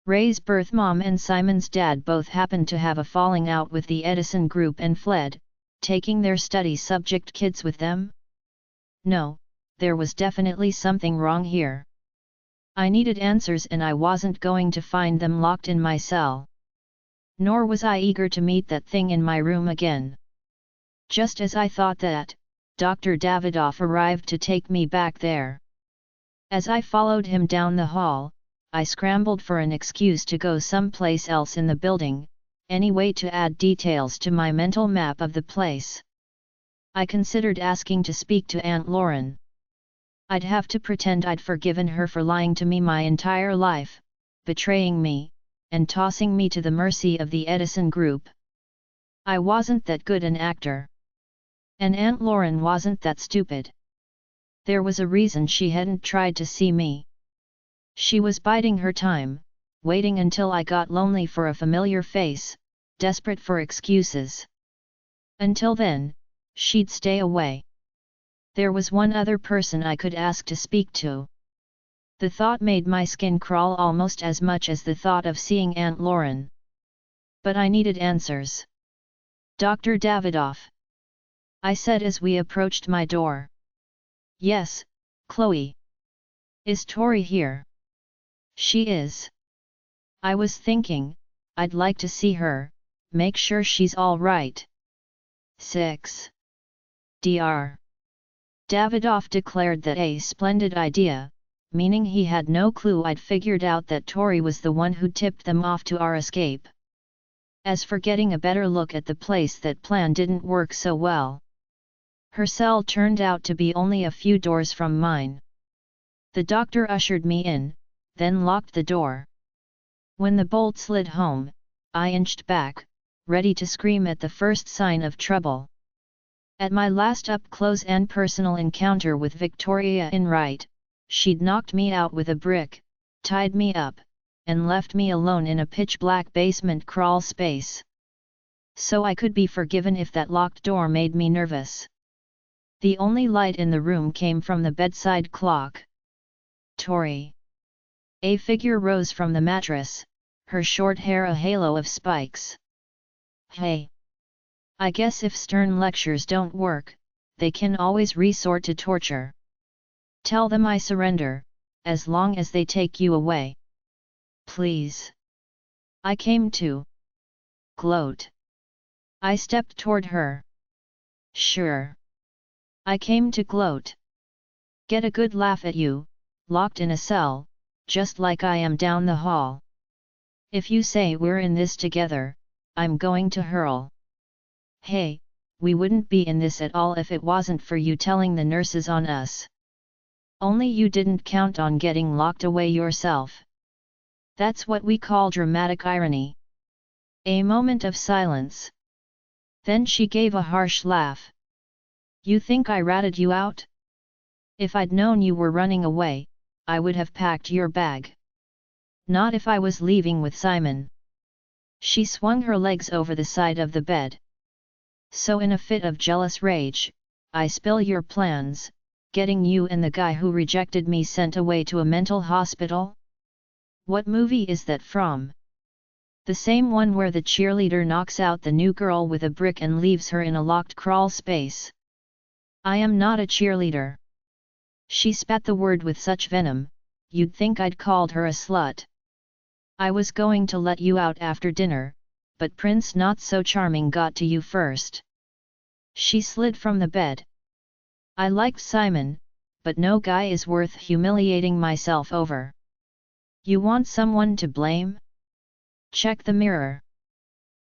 Ray's birth mom and Simon's dad both happened to have a falling out with the Edison group and fled, taking their study subject kids with them? No, there was definitely something wrong here. I needed answers and I wasn't going to find them locked in my cell. Nor was I eager to meet that thing in my room again. Just as I thought that, Dr. Davidoff arrived to take me back there. As I followed him down the hall, I scrambled for an excuse to go someplace else in the building, any way to add details to my mental map of the place. I considered asking to speak to Aunt Lauren. I'd have to pretend I'd forgiven her for lying to me my entire life, betraying me, and tossing me to the mercy of the Edison group. I wasn't that good an actor. And Aunt Lauren wasn't that stupid. There was a reason she hadn't tried to see me. She was biding her time, waiting until I got lonely for a familiar face, desperate for excuses. Until then, she'd stay away. There was one other person I could ask to speak to. The thought made my skin crawl almost as much as the thought of seeing Aunt Lauren. But I needed answers. Dr. Davidoff, I said as we approached my door. Yes, Chloe. Is Tori here? She is. I was thinking, I'd like to see her, make sure she's all right. 6. Dr. Davidoff declared that a splendid idea, meaning he had no clue I'd figured out that Tori was the one who tipped them off to our escape. As for getting a better look at the place, that plan didn't work so well. Her cell turned out to be only a few doors from mine. The doctor ushered me in, then locked the door. When the bolt slid home, I inched back, ready to scream at the first sign of trouble. At my last up-close and personal encounter with Victoria Enright, she'd knocked me out with a brick, tied me up, and left me alone in a pitch-black basement crawl space. So I could be forgiven if that locked door made me nervous. The only light in the room came from the bedside clock. Tori. A figure rose from the mattress, her short hair a halo of spikes. Hey. I guess if stern lectures don't work, they can always resort to torture. Tell them I surrender, as long as they take you away. Please. I came to gloat. I stepped toward her. Sure. I came to gloat. Get a good laugh at you, locked in a cell, just like I am down the hall. If you say we're in this together, I'm going to hurl. Hey, we wouldn't be in this at all if it wasn't for you telling the nurses on us. Only you didn't count on getting locked away yourself. That's what we call dramatic irony. A moment of silence. Then she gave a harsh laugh. You think I ratted you out? If I'd known you were running away, I would have packed your bag. Not if I was leaving with Simon. She swung her legs over the side of the bed. So in a fit of jealous rage, I spill your plans, getting you and the guy who rejected me sent away to a mental hospital? What movie is that from? The same one where the cheerleader knocks out the new girl with a brick and leaves her in a locked crawl space. I am not a cheerleader. She spat the word with such venom, you'd think I'd called her a slut. I was going to let you out after dinner, but Prince Not So Charming got to you first. She slid from the bed. I liked Simon, but no guy is worth humiliating myself over. You want someone to blame? Check the mirror.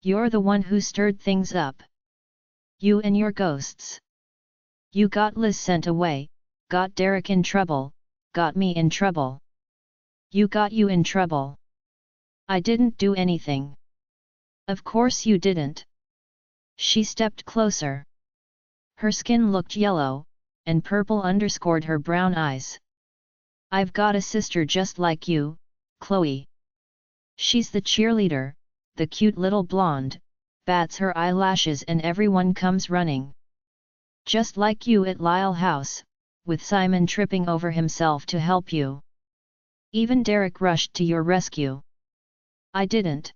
You're the one who stirred things up. You and your ghosts. You got Liz sent away, got Derek in trouble, got me in trouble. You got you in trouble. I didn't do anything. Of course you didn't. She stepped closer. Her skin looked yellow, and purple underscored her brown eyes. I've got a sister just like you, Chloe. She's the cheerleader, the cute little blonde, bats her eyelashes and everyone comes running. Just like you at Lyle House, with Simon tripping over himself to help you. Even Derek rushed to your rescue. I didn't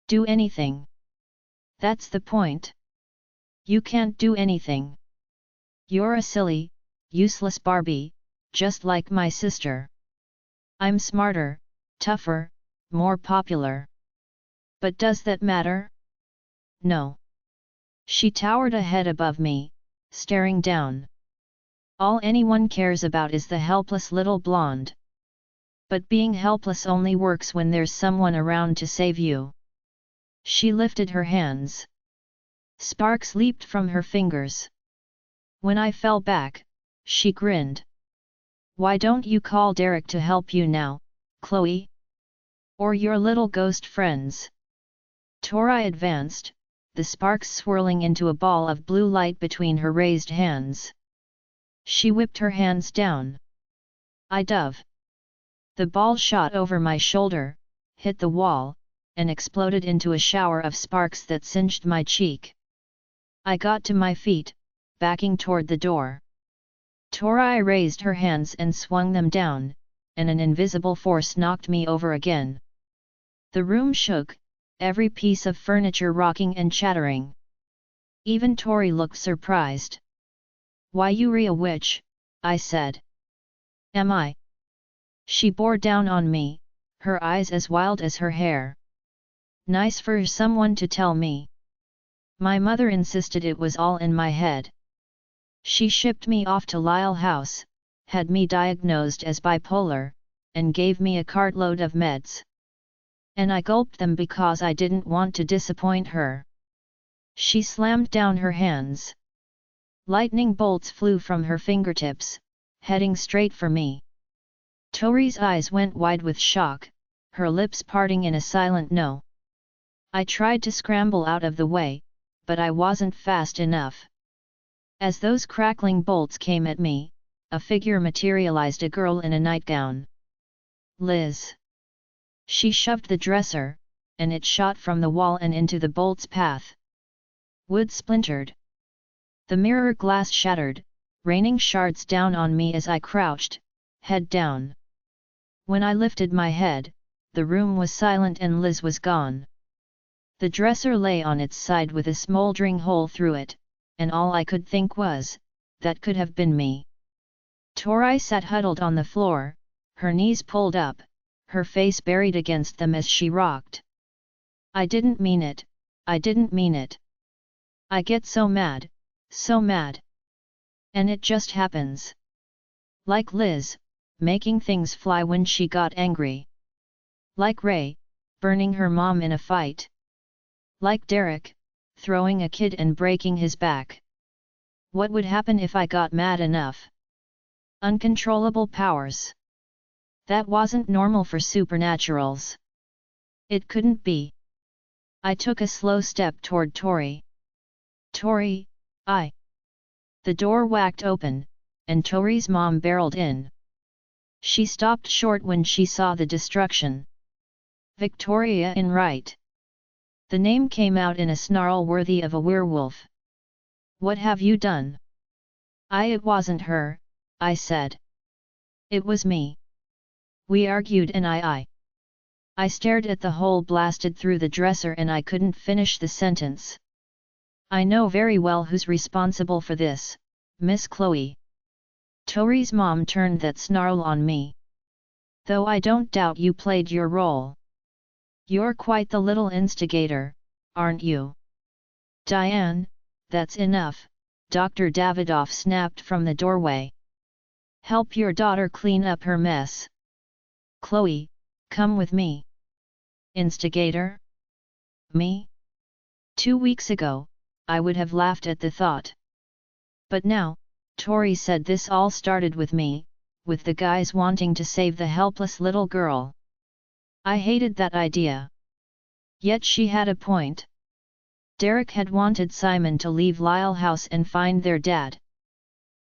do anything. That's the point. You can't do anything. You're a silly, useless Barbie, just like my sister. I'm smarter, tougher, more popular. But does that matter? No. She towered a head above me, staring down. All anyone cares about is the helpless little blonde. But being helpless only works when there's someone around to save you. She lifted her hands. Sparks leaped from her fingers. When I fell back, she grinned. Why don't you call Derek to help you now, Chloe? Or your little ghost friends? Tori advanced, the sparks swirling into a ball of blue light between her raised hands. She whipped her hands down. I dove. The ball shot over my shoulder, hit the wall, and exploded into a shower of sparks that singed my cheek. I got to my feet, backing toward the door. Tori raised her hands and swung them down, and an invisible force knocked me over again. The room shook, every piece of furniture rocking and chattering. Even Tori looked surprised. Why you're a witch, I said. Am I? She bore down on me, her eyes as wild as her hair. Nice for someone to tell me. My mother insisted it was all in my head. She shipped me off to Lyle House, had me diagnosed as bipolar, and gave me a cartload of meds. And I gulped them because I didn't want to disappoint her. She slammed down her hands. Lightning bolts flew from her fingertips, heading straight for me. Tori's eyes went wide with shock, her lips parting in a silent no. I tried to scramble out of the way, but I wasn't fast enough. As those crackling bolts came at me, a figure materialized, a girl in a nightgown. Liz. She shoved the dresser, and it shot from the wall and into the bolt's path. Wood splintered. The mirror glass shattered, raining shards down on me as I crouched, head down. When I lifted my head, the room was silent and Liz was gone. The dresser lay on its side with a smoldering hole through it, and all I could think was, that could have been me. Tori sat huddled on the floor, her knees pulled up, her face buried against them as she rocked. I didn't mean it, I didn't mean it. I get so mad, so mad. And it just happens. Like Liz, making things fly when she got angry. Like Ray, burning her mom in a fight. Like Derek, throwing a kid and breaking his back. What would happen if I got mad enough? Uncontrollable powers. That wasn't normal for supernaturals. It couldn't be. I took a slow step toward Tori. Tori, I. The door whacked open, and Tori's mom barreled in. She stopped short when she saw the destruction. Victoria Enright. The name came out in a snarl worthy of a werewolf. What have you done? It wasn't her, I said. It was me. We argued and I stared at the hole blasted through the dresser and I couldn't finish the sentence. I know very well who's responsible for this, Miss Chloe. Tori's mom turned that snarl on me. Though I don't doubt you played your role. You're quite the little instigator, aren't you? Diane, that's enough, Dr. Davidoff snapped from the doorway. Help your daughter clean up her mess. Chloe, come with me. Instigator? Me? 2 weeks ago, I would have laughed at the thought. But now, Tori said this all started with me, with the guys wanting to save the helpless little girl. I hated that idea. Yet she had a point. Derek had wanted Simon to leave Lyle House and find their dad.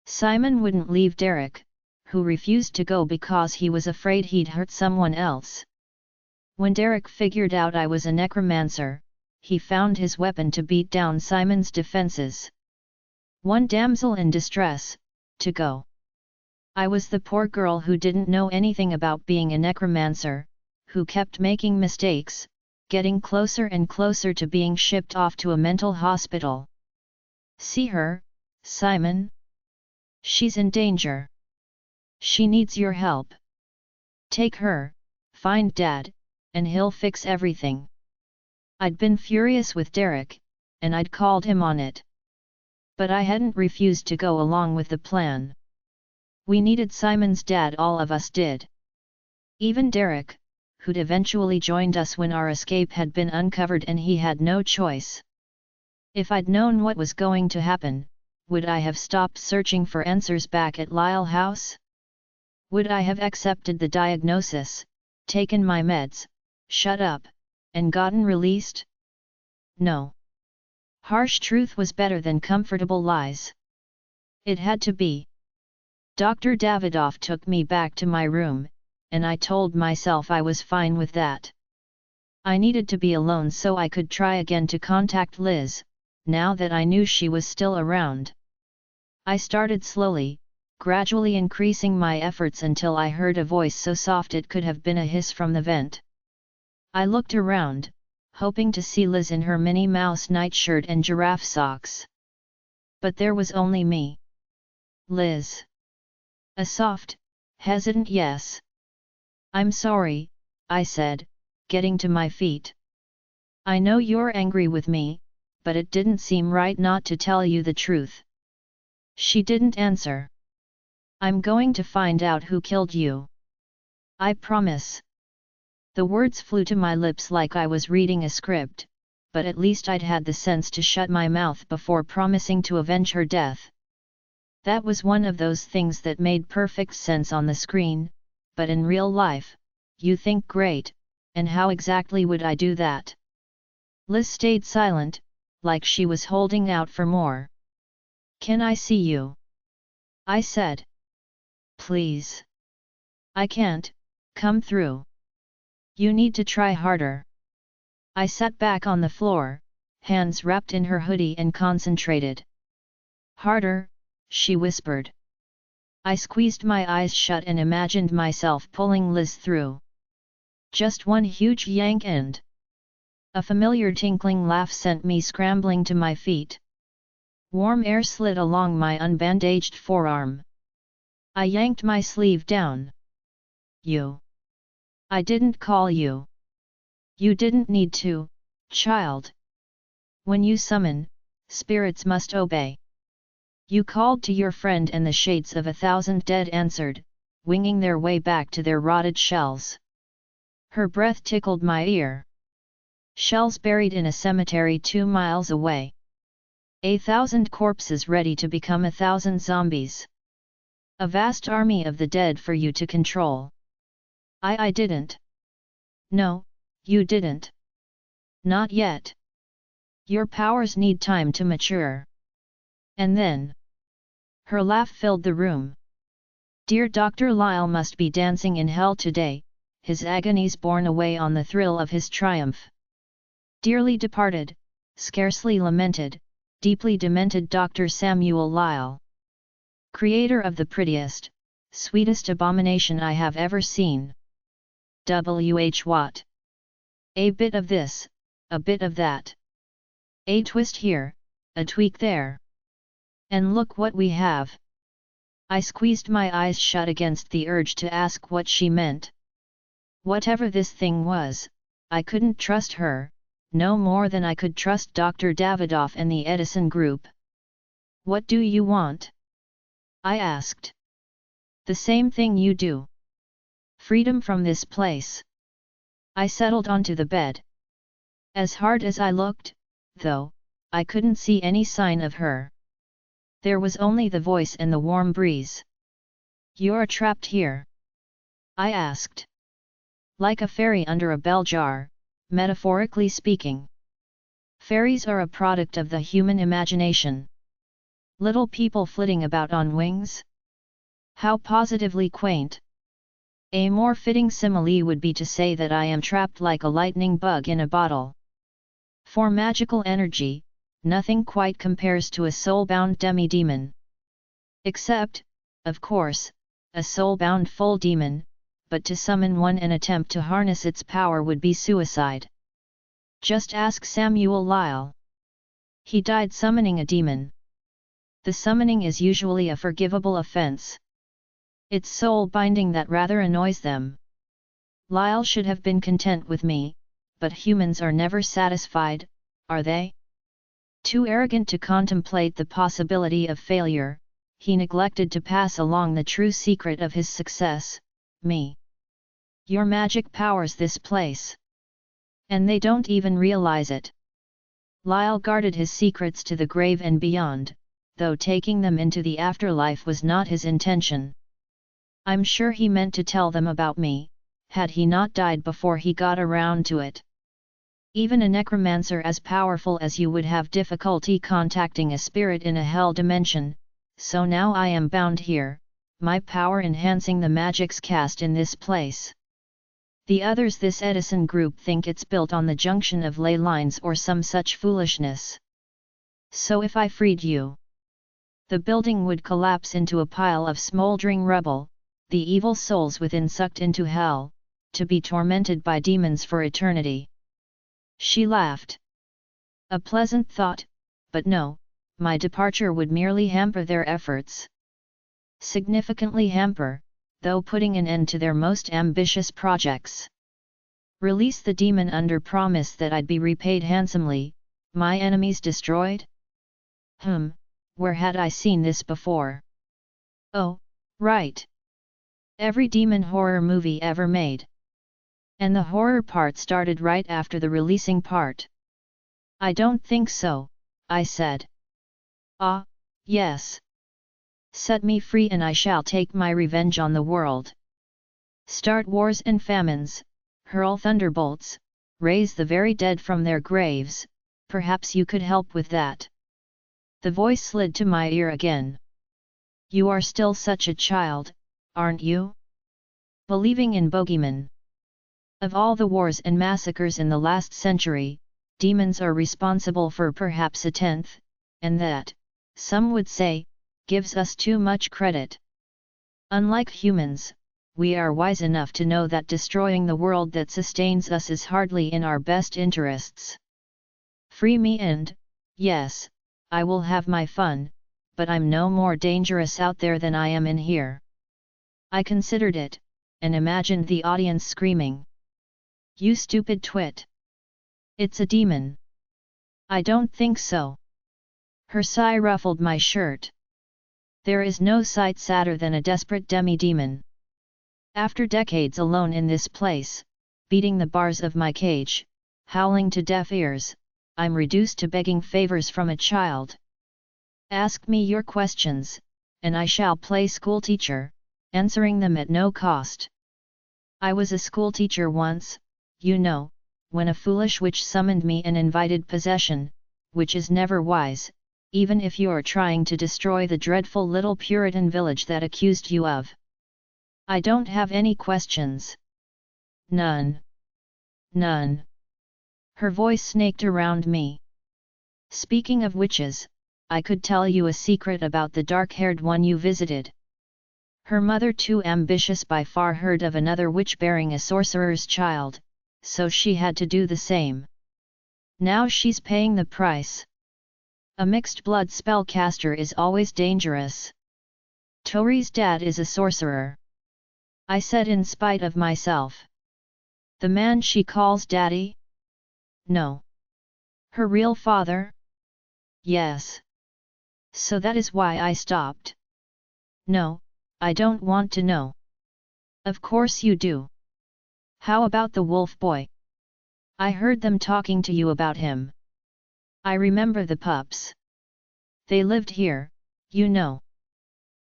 Simon wouldn't leave Derek, who refused to go because he was afraid he'd hurt someone else. When Derek figured out I was a necromancer, he found his weapon to beat down Simon's defenses. One damsel in distress, to go. I was the poor girl who didn't know anything about being a necromancer, who kept making mistakes, getting closer and closer to being shipped off to a mental hospital. See her, Simon? She's in danger. She needs your help. Take her, find Dad, and he'll fix everything. I'd been furious with Derek, and I'd called him on it. But I hadn't refused to go along with the plan. We needed Simon's dad, all of us did. Even Derek, who'd eventually joined us when our escape had been uncovered and he had no choice. If I'd known what was going to happen, would I have stopped searching for answers back at Lyle House? Would I have accepted the diagnosis, taken my meds, shut up, and gotten released? No. Harsh truth was better than comfortable lies. It had to be. Dr. Davidoff took me back to my room, and I told myself I was fine with that. I needed to be alone so I could try again to contact Liz, now that I knew she was still around. I started slowly, gradually increasing my efforts until I heard a voice so soft it could have been a hiss from the vent. I looked around, hoping to see Liz in her Minnie Mouse nightshirt and giraffe socks. But there was only me. Liz. A soft, hesitant yes. I'm sorry, I said, getting to my feet. I know you're angry with me, but it didn't seem right not to tell you the truth. She didn't answer. I'm going to find out who killed you. I promise. The words flew to my lips like I was reading a script, but at least I'd had the sense to shut my mouth before promising to avenge her death. That was one of those things that made perfect sense on the screen, but in real life, you think great, and how exactly would I do that? Liz stayed silent, like she was holding out for more. Can I see you? I said. Please. I can't, come through. You need to try harder. I sat back on the floor, hands wrapped in her hoodie and concentrated. Harder, she whispered. I squeezed my eyes shut and imagined myself pulling Liz through. Just one huge yank and a familiar tinkling laugh sent me scrambling to my feet. Warm air slid along my unbandaged forearm. I yanked my sleeve down. You. I didn't call you. You didn't need to, child. When you summon, spirits must obey. You called to your friend and the shades of 1,000 dead answered, winging their way back to their rotted shells. Her breath tickled my ear. Shells buried in a cemetery 2 miles away. 1,000 corpses ready to become 1,000 zombies. A vast army of the dead for you to control. I didn't. No, you didn't. Not yet. Your powers need time to mature. And then. Her laugh filled the room. Dear Dr. Lyle must be dancing in hell today, his agonies borne away on the thrill of his triumph. Dearly departed, scarcely lamented, deeply demented Dr. Samuel Lyle. Creator of the prettiest, sweetest abomination I have ever seen. W.H. Watt. A bit of this, a bit of that. A twist here, a tweak there. And look what we have. I squeezed my eyes shut against the urge to ask what she meant. Whatever this thing was, I couldn't trust her, no more than I could trust Dr. Davidoff and the Edison Group. What do you want? I asked. The same thing you do. Freedom from this place. I settled onto the bed. As hard as I looked, though, I couldn't see any sign of her. There was only the voice and the warm breeze. You're trapped here? I asked. Like a fairy under a bell jar, metaphorically speaking. Fairies are a product of the human imagination. Little people flitting about on wings? How positively quaint! A more fitting simile would be to say that I am trapped like a lightning bug in a bottle. For magical energy, nothing quite compares to a soul-bound demi-demon. Except, of course, a soul-bound full demon, but to summon one and attempt to harness its power would be suicide. Just ask Samuel Lyle. He died summoning a demon. The summoning is usually a forgivable offense. It's soul-binding that rather annoys them. Lyle should have been content with me, but humans are never satisfied, are they? Too arrogant to contemplate the possibility of failure, he neglected to pass along the true secret of his success, me. Your magic powers this place. And they don't even realize it. Lyle guarded his secrets to the grave and beyond, though taking them into the afterlife was not his intention. I'm sure he meant to tell them about me, had he not died before he got around to it. Even a necromancer as powerful as you would have difficulty contacting a spirit in a hell dimension, so now I am bound here, my power enhancing the magics cast in this place. The others this Edison group think it's built on the junction of ley lines or some such foolishness. So if I freed you, the building would collapse into a pile of smoldering rubble, the evil souls within sucked into hell, to be tormented by demons for eternity. She laughed. A pleasant thought, but no, my departure would merely hamper their efforts. Significantly hamper, though putting an end to their most ambitious projects. Release the demon under promise that I'd be repaid handsomely, my enemies destroyed? Where had I seen this before? Oh, right. Every demon horror movie ever made. And the horror part started right after the releasing part. I don't think so, I said. Ah, yes. Set me free and I shall take my revenge on the world. Start wars and famines, hurl thunderbolts, raise the very dead from their graves, perhaps you could help with that. The voice slid to my ear again. You are still such a child, aren't you? Believing in bogeymen. Of all the wars and massacres in the last century, demons are responsible for perhaps a tenth, and that, some would say, gives us too much credit. Unlike humans, we are wise enough to know that destroying the world that sustains us is hardly in our best interests. Free me and, yes, I will have my fun, but I'm no more dangerous out there than I am in here. I considered it, and imagined the audience screaming. You stupid twit! It's a demon. I don't think so. Her sigh ruffled my shirt. There is no sight sadder than a desperate demi-demon. After decades alone in this place, beating the bars of my cage, howling to deaf ears, I'm reduced to begging favors from a child. Ask me your questions, and I shall play schoolteacher, answering them at no cost. I was a schoolteacher once, you know, when a foolish witch summoned me and invited possession, which is never wise, even if you're trying to destroy the dreadful little Puritan village that accused you of. I don't have any questions. None. None. Her voice snaked around me. Speaking of witches, I could tell you a secret about the dark-haired one you visited. Her mother, too ambitious by far, heard of another witch bearing a sorcerer's child, so she had to do the same. Now she's paying the price. A mixed-blood spellcaster is always dangerous. Tori's dad is a sorcerer. I said in spite of myself. The man she calls daddy? No. Her real father? Yes. So that is why I stopped. No, I don't want to know. Of course you do. How about the wolf boy? I heard them talking to you about him. I remember the pups. They lived here, you know.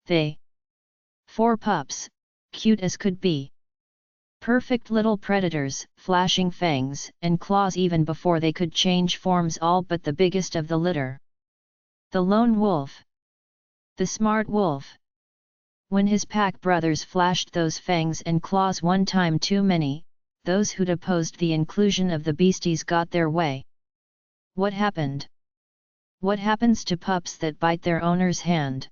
They. 4 pups, cute as could be. Perfect little predators, flashing fangs and claws even before they could change forms, all but the biggest of the litter. The lone wolf. The smart wolf. When his pack brothers flashed those fangs and claws one time too many, those who'd opposed the inclusion of the beasties got their way. What happened? What happens to pups that bite their owner's hand?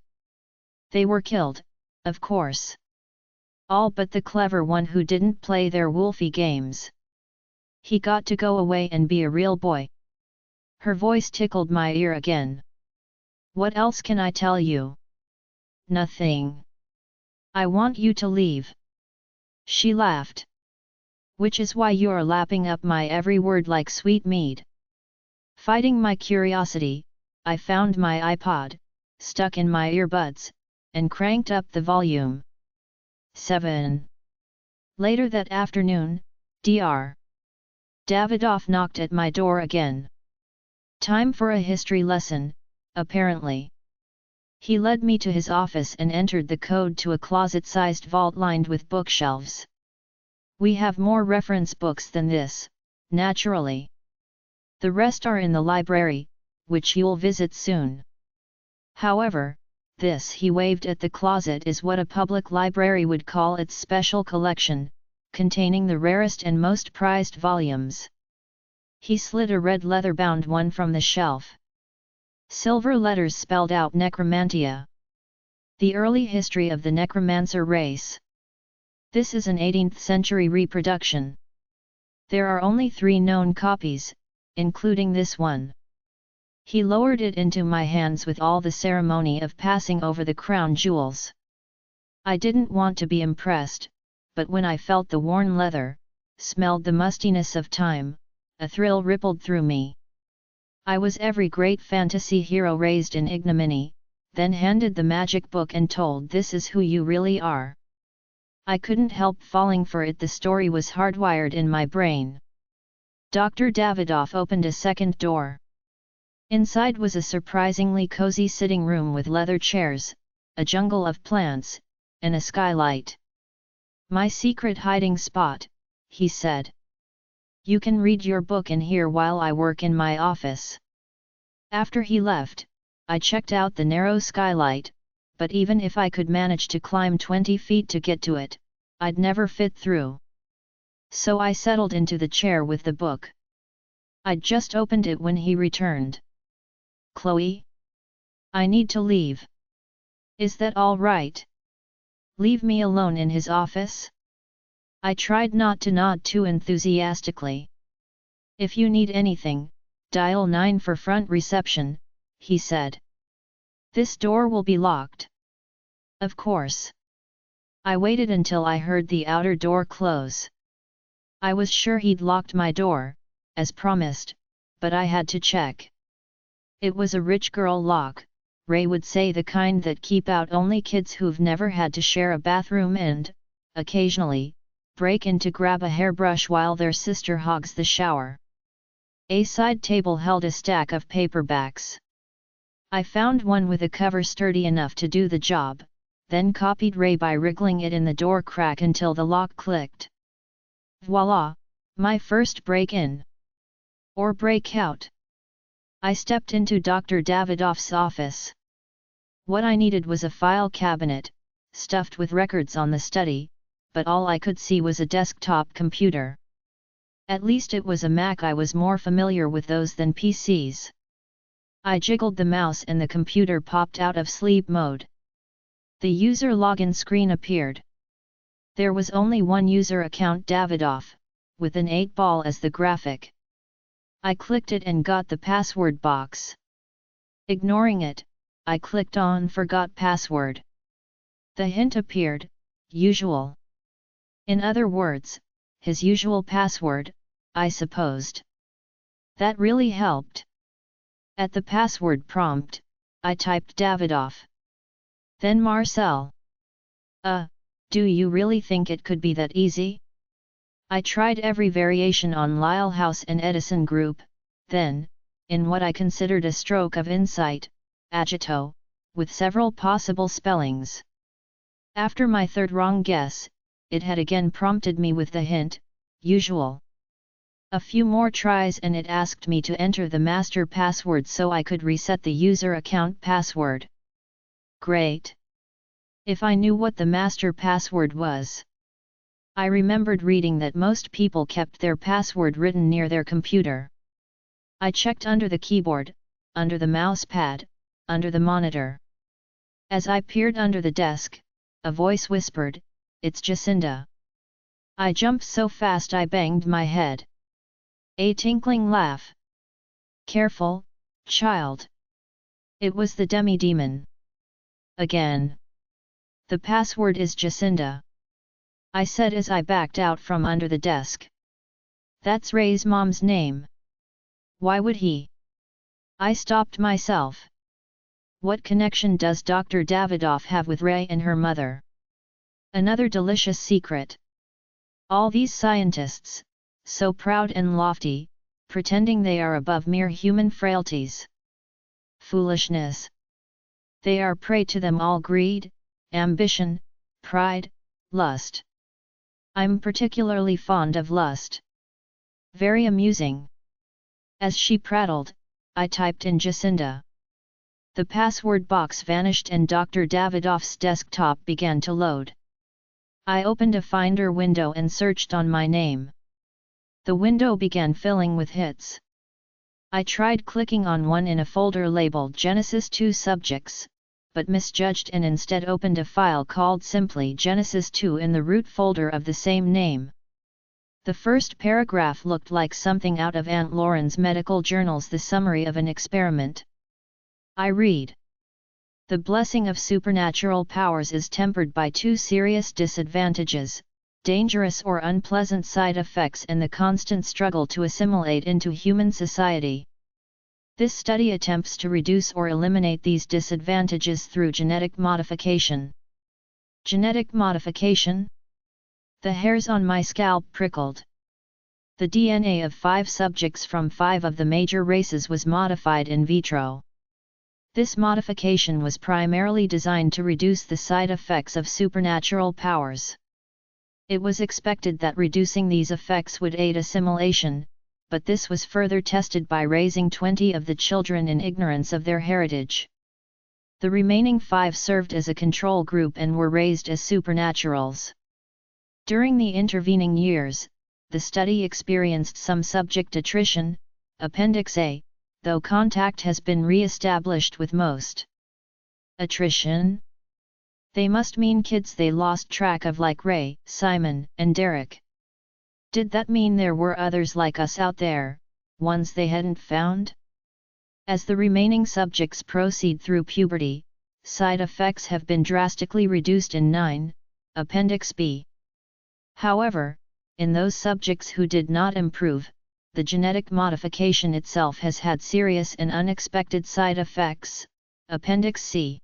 They were killed, of course. All but the clever one who didn't play their wolfy games. He got to go away and be a real boy. Her voice tickled my ear again. What else can I tell you? Nothing. I want you to leave. She laughed. Which is why you're lapping up my every word like sweet mead. Fighting my curiosity, I found my iPod, stuck in my earbuds, and cranked up the volume. 7. Later that afternoon, Dr. Davidoff knocked at my door again. Time for a history lesson, apparently. He led me to his office and entered the code to a closet-sized vault lined with bookshelves. We have more reference books than this, naturally. The rest are in the library, which you'll visit soon. However, this, he waved at the closet, is what a public library would call its special collection, containing the rarest and most prized volumes. He slid a red leather-bound one from the shelf. Silver letters spelled out Necromantia. The early history of the necromancer race. This is an 18th century reproduction. There are only 3 known copies, including this one. He lowered it into my hands with all the ceremony of passing over the crown jewels. I didn't want to be impressed, but when I felt the worn leather, smelled the mustiness of time, a thrill rippled through me. I was every great fantasy hero raised in ignominy, then handed the magic book and told, "This is who you really are." I couldn't help falling for it. The story was hardwired in my brain. Dr. Davidoff opened a second door. Inside was a surprisingly cozy sitting room with leather chairs, a jungle of plants, and a skylight. "My secret hiding spot," he said. "You can read your book in here while I work in my office." After he left, I checked out the narrow skylight, but even if I could manage to climb 20 feet to get to it, I'd never fit through. So I settled into the chair with the book. I'd just opened it when he returned. "Chloe? I need to leave. Is that all right? Leave me alone in his office?" I tried not to nod too enthusiastically. "If you need anything, dial 9 for front reception," he said. "This door will be locked." Of course. I waited until I heard the outer door close. I was sure he'd locked my door, as promised, but I had to check. It was a rich girl lock, Ray would say, the kind that keep out only kids who've never had to share a bathroom and, occasionally, break in to grab a hairbrush while their sister hogs the shower. A side table held a stack of paperbacks. I found one with a cover sturdy enough to do the job, then copied Ray by wriggling it in the door crack until the lock clicked. Voila! My first break-in. Or breakout. I stepped into Dr. Davidoff's office. What I needed was a file cabinet, stuffed with records on the study, but all I could see was a desktop computer. At least it was a Mac. I was more familiar with those than PCs. I jiggled the mouse and the computer popped out of sleep mode. The user login screen appeared. There was only one user account, Davidoff, with an 8-ball as the graphic. I clicked it and got the password box. Ignoring it, I clicked on Forgot Password. The hint appeared, usual. In other words, his usual password, I supposed. That really helped. At the password prompt, I typed Davidoff. Then Marcel. Do you really think it could be that easy? I tried every variation on Lyle House and Edison Group, then, in what I considered a stroke of insight, agito, with several possible spellings. After my third wrong guess, it had again prompted me with the hint, usual. A few more tries and it asked me to enter the master password so I could reset the user account password. Great! If I knew what the master password was. I remembered reading that most people kept their password written near their computer. I checked under the keyboard, under the mouse pad, under the monitor. As I peered under the desk, a voice whispered, "It's Jacinda." I jumped so fast I banged my head. A tinkling laugh. "Careful, child. It was the demi-demon. Again. The password is Jacinda," I said as I backed out from under the desk. "That's Ray's mom's name. Why would he?" I stopped myself. What connection does Dr. Davidoff have with Ray and her mother? Another delicious secret. All these scientists, so proud and lofty, pretending they are above mere human frailties. Foolishness. They are prey to them all: greed, ambition, pride, lust. I'm particularly fond of lust. Very amusing. As she prattled, I typed in Jacinda. The password box vanished and Dr. Davidoff's desktop began to load. I opened a Finder window and searched on my name. The window began filling with hits. I tried clicking on one in a folder labeled Genesis 2 Subjects, but misjudged and instead opened a file called simply Genesis 2 in the root folder of the same name. The first paragraph looked like something out of Aunt Lauren's medical journals, the summary of an experiment. I read. The blessing of supernatural powers is tempered by two serious disadvantages: dangerous or unpleasant side effects and the constant struggle to assimilate into human society. This study attempts to reduce or eliminate these disadvantages through genetic modification. Genetic modification? The hairs on my scalp prickled. The DNA of 5 subjects from 5 of the major races was modified in vitro. This modification was primarily designed to reduce the side effects of supernatural powers. It was expected that reducing these effects would aid assimilation, but this was further tested by raising 20 of the children in ignorance of their heritage. The remaining 5 served as a control group and were raised as supernaturals. During the intervening years, the study experienced some subject attrition, Appendix A, though contact has been re-established with most. Attrition? They must mean kids they lost track of, like Ray, Simon, and Derek. Did that mean there were others like us out there, ones they hadn't found? As the remaining subjects proceed through puberty, side effects have been drastically reduced in 9, Appendix B. However, in those subjects who did not improve, the genetic modification itself has had serious and unexpected side effects, Appendix C.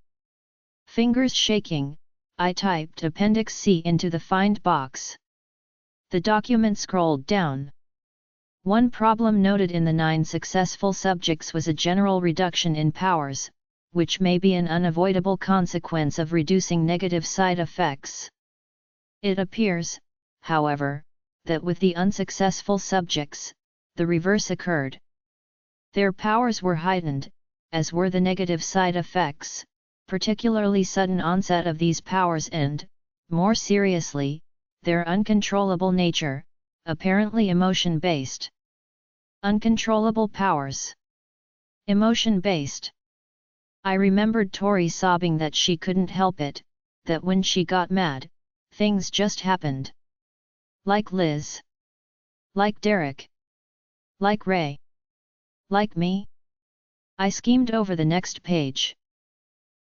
Fingers shaking, I typed Appendix C into the find box. The document scrolled down. One problem noted in the 9 successful subjects was a general reduction in powers, which may be an unavoidable consequence of reducing negative side effects. It appears, however, that with the unsuccessful subjects, the reverse occurred. Their powers were heightened, as were the negative side effects, particularly sudden onset of these powers and, more seriously, their uncontrollable nature, apparently emotion-based. Uncontrollable powers. Emotion-based. I remembered Tori sobbing that she couldn't help it, that when she got mad, things just happened. Like Liz. Like Derek. Like Ray. Like me. I schemed over the next page.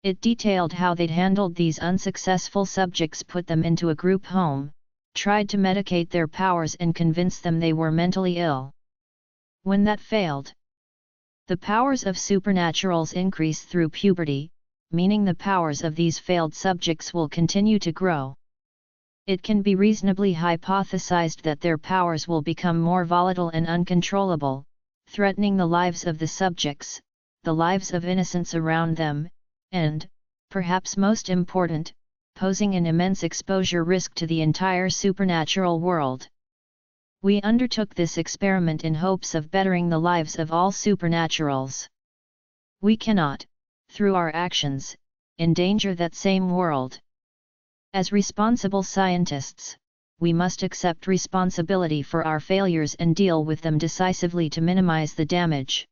It detailed how they'd handled these unsuccessful subjects, put them into a group home, tried to medicate their powers and convince them they were mentally ill. When that failed, the powers of supernaturals increase through puberty, meaning the powers of these failed subjects will continue to grow. It can be reasonably hypothesized that their powers will become more volatile and uncontrollable, threatening the lives of the subjects, the lives of innocents around them, and, perhaps most important, posing an immense exposure risk to the entire supernatural world. We undertook this experiment in hopes of bettering the lives of all supernaturals. We cannot, through our actions, endanger that same world. As responsible scientists, we must accept responsibility for our failures and deal with them decisively to minimize the damage.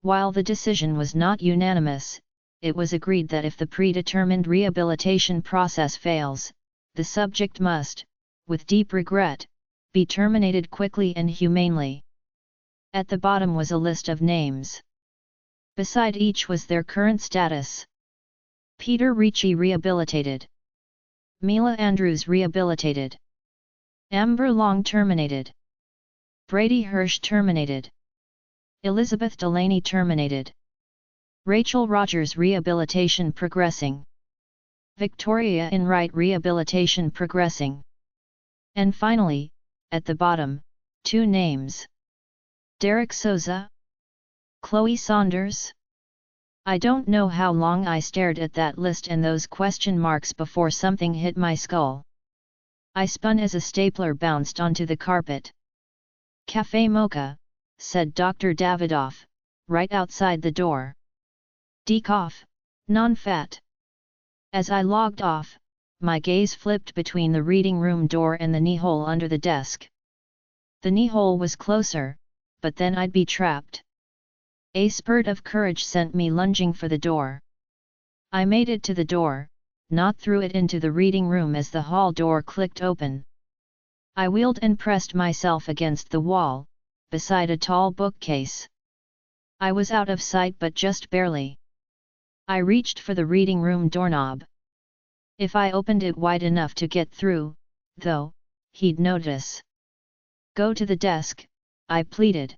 While the decision was not unanimous, it was agreed that if the predetermined rehabilitation process fails, the subject must, with deep regret, be terminated quickly and humanely. At the bottom was a list of names. Beside each was their current status. Peter Ricci rehabilitated. Mila Andrews rehabilitated. Amber Long terminated. Brady Hirsch terminated. Elizabeth Delaney terminated. Rachel Rogers rehabilitation progressing. Victoria Enright rehabilitation progressing. And finally, at the bottom, 2 names. Derek Souza? Chloe Saunders? I don't know how long I stared at that list and those question marks before something hit my skull. I spun as a stapler bounced onto the carpet. Café Mocha, said Dr. Davidoff, right outside the door. Decaf, non-fat. As I logged off, my gaze flipped between the reading room door and the knee-hole under the desk. The knee-hole was closer, but then I'd be trapped. A spurt of courage sent me lunging for the door. I made it to the door, not through it into the reading room as the hall door clicked open. I wheeled and pressed myself against the wall, beside a tall bookcase. I was out of sight but just barely. I reached for the reading room doorknob. If I opened it wide enough to get through, though, he'd notice. Go to the desk, I pleaded.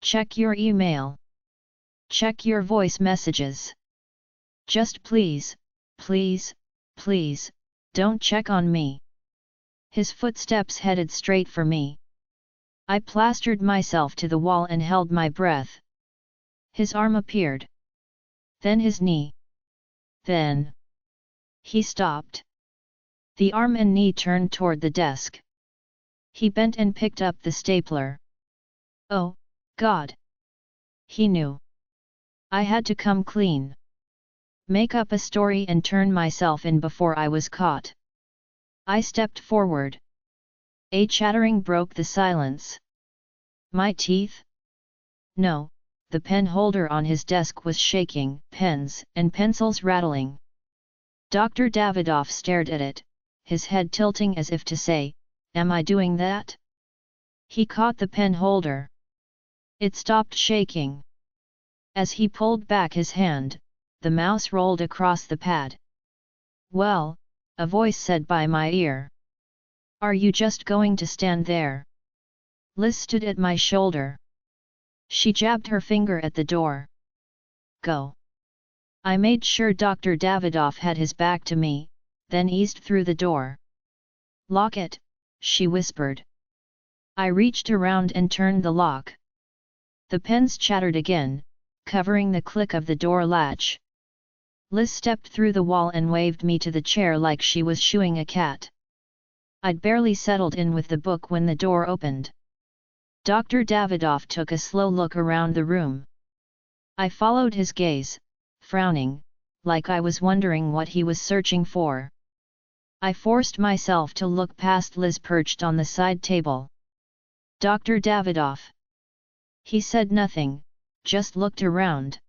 Check your email. Check your voice messages. Just please, please, please, don't check on me. His footsteps headed straight for me. I plastered myself to the wall and held my breath. His arm appeared. Then his knee. Then he stopped. The arm and knee turned toward the desk. He bent and picked up the stapler. Oh, God! He knew. I had to come clean. Make up a story and turn myself in before I was caught. I stepped forward. A chattering broke the silence. My teeth? No, the pen holder on his desk was shaking, pens and pencils rattling. Dr. Davidoff stared at it, his head tilting as if to say, "Am I doing that?" He caught the pen holder. It stopped shaking. As he pulled back his hand, the mouse rolled across the pad. "Well," a voice said by my ear. "Are you just going to stand there?" Liz stood at my shoulder. She jabbed her finger at the door. "Go." I made sure Dr. Davidoff had his back to me, then eased through the door. "Lock it," she whispered. I reached around and turned the lock. The pens chattered again, covering the click of the door latch. Liz stepped through the wall and waved me to the chair like she was shooing a cat. I'd barely settled in with the book when the door opened. Dr. Davidoff took a slow look around the room. I followed his gaze, frowning, like I was wondering what he was searching for. I forced myself to look past Liz perched on the side table. "Dr. Davidoff." He said nothing, just looked around.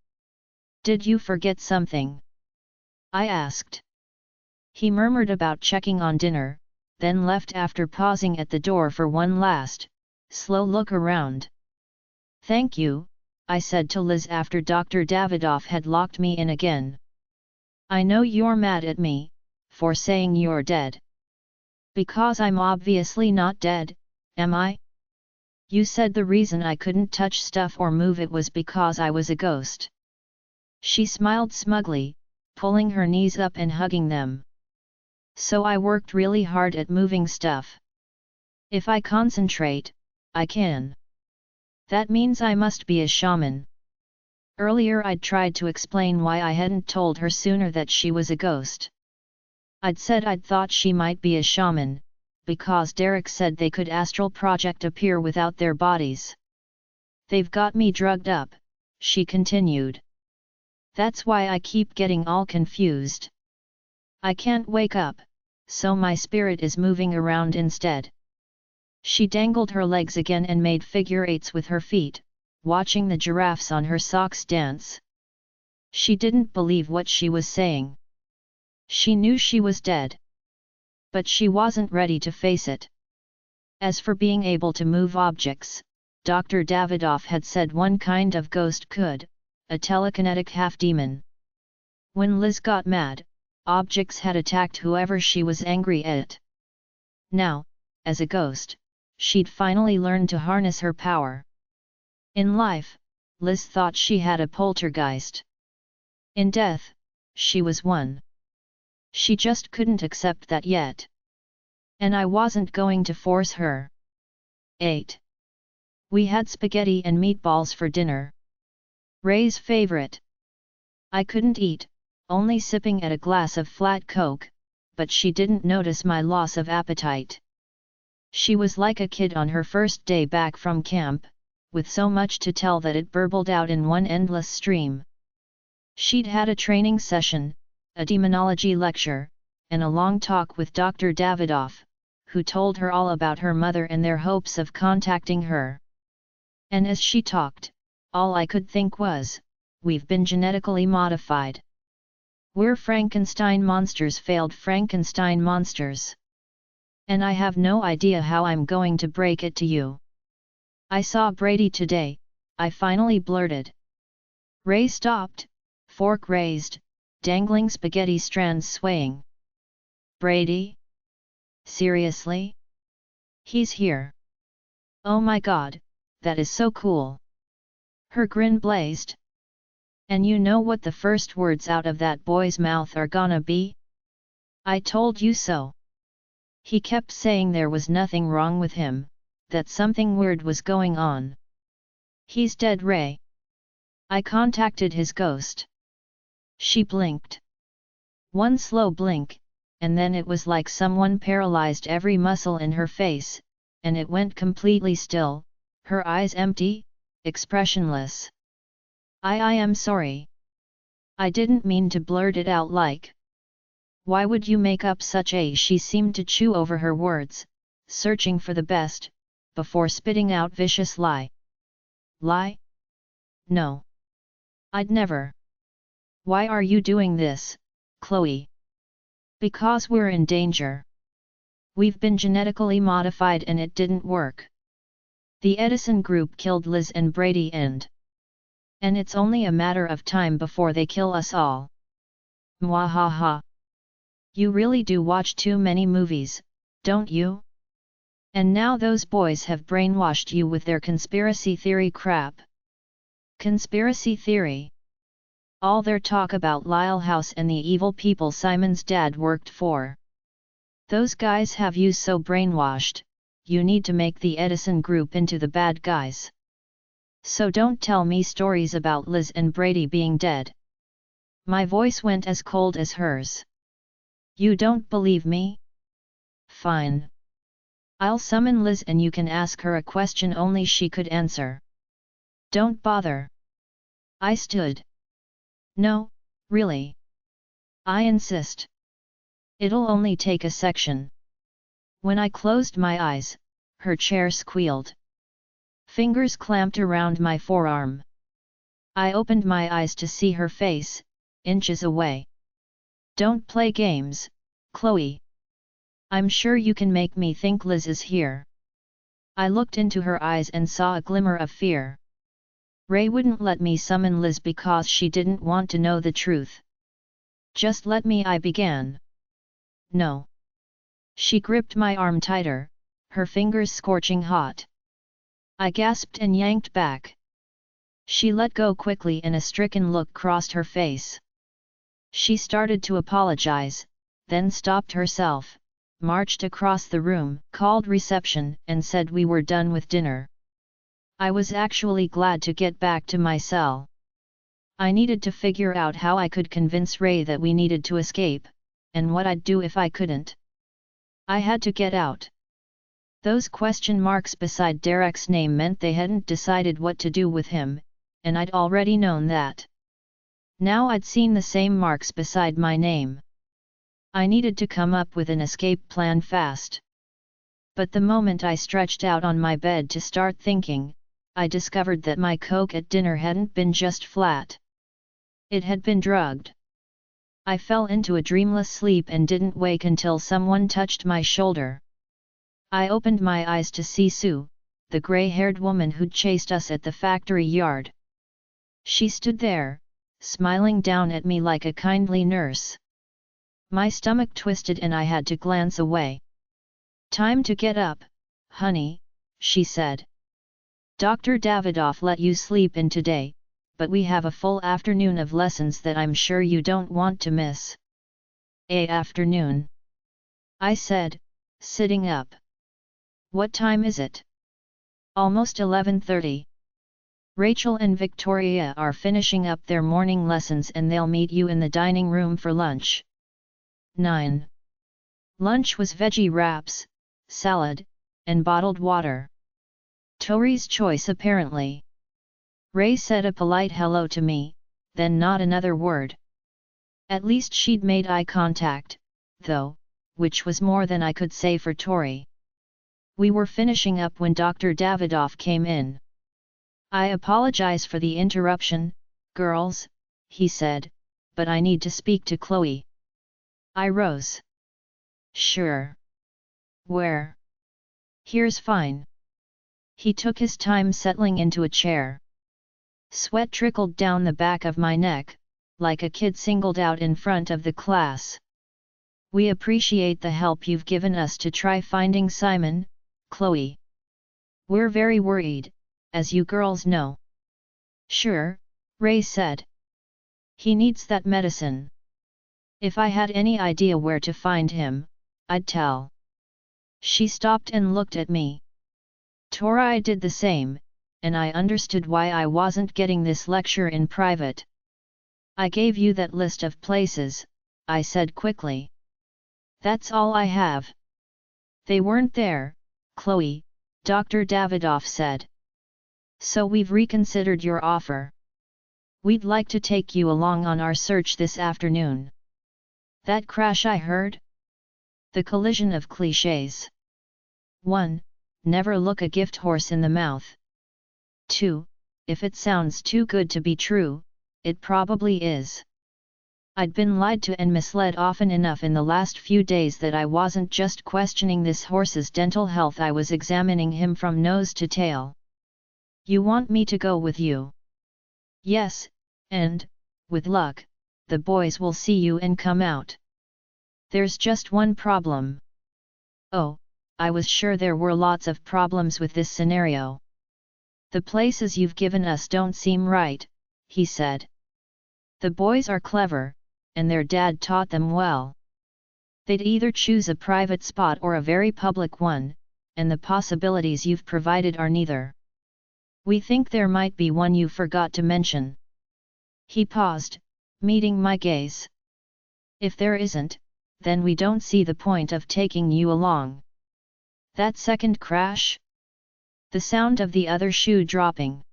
"Did you forget something?" I asked. He murmured about checking on dinner, then left after pausing at the door for one last, slow look around. "Thank you," I said to Liz after Dr. Davidoff had locked me in again. "I know you're mad at me, for saying you're dead. Because I'm obviously not dead, am I? You said the reason I couldn't touch stuff or move it was because I was a ghost." She smiled smugly, pulling her knees up and hugging them. "So I worked really hard at moving stuff. If I concentrate, I can. That means I must be a shaman." Earlier I'd tried to explain why I hadn't told her sooner that she was a ghost. I'd said I'd thought she might be a shaman, because Derek said they could astral project appear without their bodies. They've got me drugged up, she continued. That's why I keep getting all confused. I can't wake up, so my spirit is moving around instead. She dangled her legs again and made figure eights with her feet, watching the giraffes on her socks dance. She didn't believe what she was saying. She knew she was dead. But she wasn't ready to face it. As for being able to move objects, Dr. Davidoff had said one kind of ghost could, a telekinetic half-demon. When Liz got mad, objects had attacked whoever she was angry at. Now, as a ghost, she'd finally learned to harness her power. In life, Liz thought she had a poltergeist. In death, she was one. She just couldn't accept that yet. And I wasn't going to force her. 8. We had spaghetti and meatballs for dinner. Ray's favorite. I couldn't eat, only sipping at a glass of flat Coke, but she didn't notice my loss of appetite. She was like a kid on her first day back from camp, with so much to tell that it burbled out in one endless stream. She'd had a training session, a demonology lecture, and a long talk with Dr. Davidoff, who told her all about her mother and their hopes of contacting her. And as she talked, all I could think was, we've been genetically modified. We're Frankenstein monsters, failed Frankenstein monsters. And I have no idea how I'm going to break it to you. I saw Brady today, I finally blurted. Ray stopped, fork raised, dangling spaghetti strands swaying. Brady? Seriously? He's here. Oh my God, that is so cool. Her grin blazed. And you know what the first words out of that boy's mouth are gonna be? I told you so. He kept saying there was nothing wrong with him, that something weird was going on. He's dead, Ray. I contacted his ghost. She blinked. One slow blink, and then it was like someone paralyzed every muscle in her face, and it went completely still, her eyes empty, expressionless. I am sorry. I didn't mean to blurt it out like. Why would you make up such a? She seemed to chew over her words, searching for the best, before spitting out vicious lie. Lie? No. I'd never. Why are you doing this, Chloe? Because we're in danger. We've been genetically modified and it didn't work. The Edison group killed Liz and Brady and it's only a matter of time before they kill us all. Mwahaha. You really do watch too many movies, don't you? And now those boys have brainwashed you with their conspiracy theory crap. Conspiracy theory? All their talk about Lyle House and the evil people Simon's dad worked for. Those guys have you so brainwashed, you need to make the Edison group into the bad guys. So don't tell me stories about Liz and Brady being dead. My voice went as cold as hers. You don't believe me? Fine. I'll summon Liz and you can ask her a question only she could answer. Don't bother. I stood. No, really. I insist. It'll only take a section. When I closed my eyes, her chair squealed. Fingers clamped around my forearm. I opened my eyes to see her face, inches away. Don't play games, Chloe. I'm sure you can make me think Liz is here. I looked into her eyes and saw a glimmer of fear. Ray wouldn't let me summon Liz because she didn't want to know the truth. Just let me, I began. No. She gripped my arm tighter, her fingers scorching hot. I gasped and yanked back. She let go quickly and a stricken look crossed her face. She started to apologize, then stopped herself, marched across the room, called reception, and said we were done with dinner. I was actually glad to get back to my cell. I needed to figure out how I could convince Ray that we needed to escape, and what I'd do if I couldn't. I had to get out. Those question marks beside Derek's name meant they hadn't decided what to do with him, and I'd already known that. Now I'd seen the same marks beside my name. I needed to come up with an escape plan fast. But the moment I stretched out on my bed to start thinking, I discovered that my Coke at dinner hadn't been just flat. It had been drugged. I fell into a dreamless sleep and didn't wake until someone touched my shoulder. I opened my eyes to see Sue, the gray-haired woman who'd chased us at the factory yard. She stood there, smiling down at me like a kindly nurse. My stomach twisted and I had to glance away. "Time to get up, honey," she said. "Dr. Davidoff let you sleep in today, but we have a full afternoon of lessons that I'm sure you don't want to miss." "Afternoon?" I said, sitting up. "What time is it?" "Almost 11:30. Rachel and Victoria are finishing up their morning lessons and they'll meet you in the dining room for lunch." 9. Lunch was veggie wraps, salad, and bottled water. Tori's choice apparently. Ray said a polite hello to me, then not another word. At least she'd made eye contact, though, which was more than I could say for Tori. We were finishing up when Dr. Davidoff came in. "I apologize for the interruption, girls," he said, "but I need to speak to Chloe." I rose. "Sure. Where?" "Here's fine." He took his time settling into a chair. Sweat trickled down the back of my neck, like a kid singled out in front of the class. "We appreciate the help you've given us to try finding Simon, Chloe. We're very worried, as you girls know." "Sure," Ray said. "He needs that medicine. If I had any idea where to find him, I'd tell." She stopped and looked at me. Tori did the same, and I understood why I wasn't getting this lecture in private. "I gave you that list of places," I said quickly. "That's all I have." "They weren't there, Chloe," Dr. Davidoff said. "So we've reconsidered your offer. We'd like to take you along on our search this afternoon." That crash I heard? The collision of clichés. 1. Never look a gift horse in the mouth. 2. If it sounds too good to be true, it probably is. I'd been lied to and misled often enough in the last few days that I wasn't just questioning this horse's dental health, I was examining him from nose to tail. "You want me to go with you?" "Yes, and, with luck, the boys will see you and come out." "There's just one problem." "Oh, I was sure there were lots of problems with this scenario." "The places you've given us don't seem right," he said. "The boys are clever, and their dad taught them well. They'd either choose a private spot or a very public one, and the possibilities you've provided are neither. We think there might be one you forgot to mention." He paused, meeting my gaze. "If there isn't, then we don't see the point of taking you along." "That second crash?" The sound of the other shoe dropping.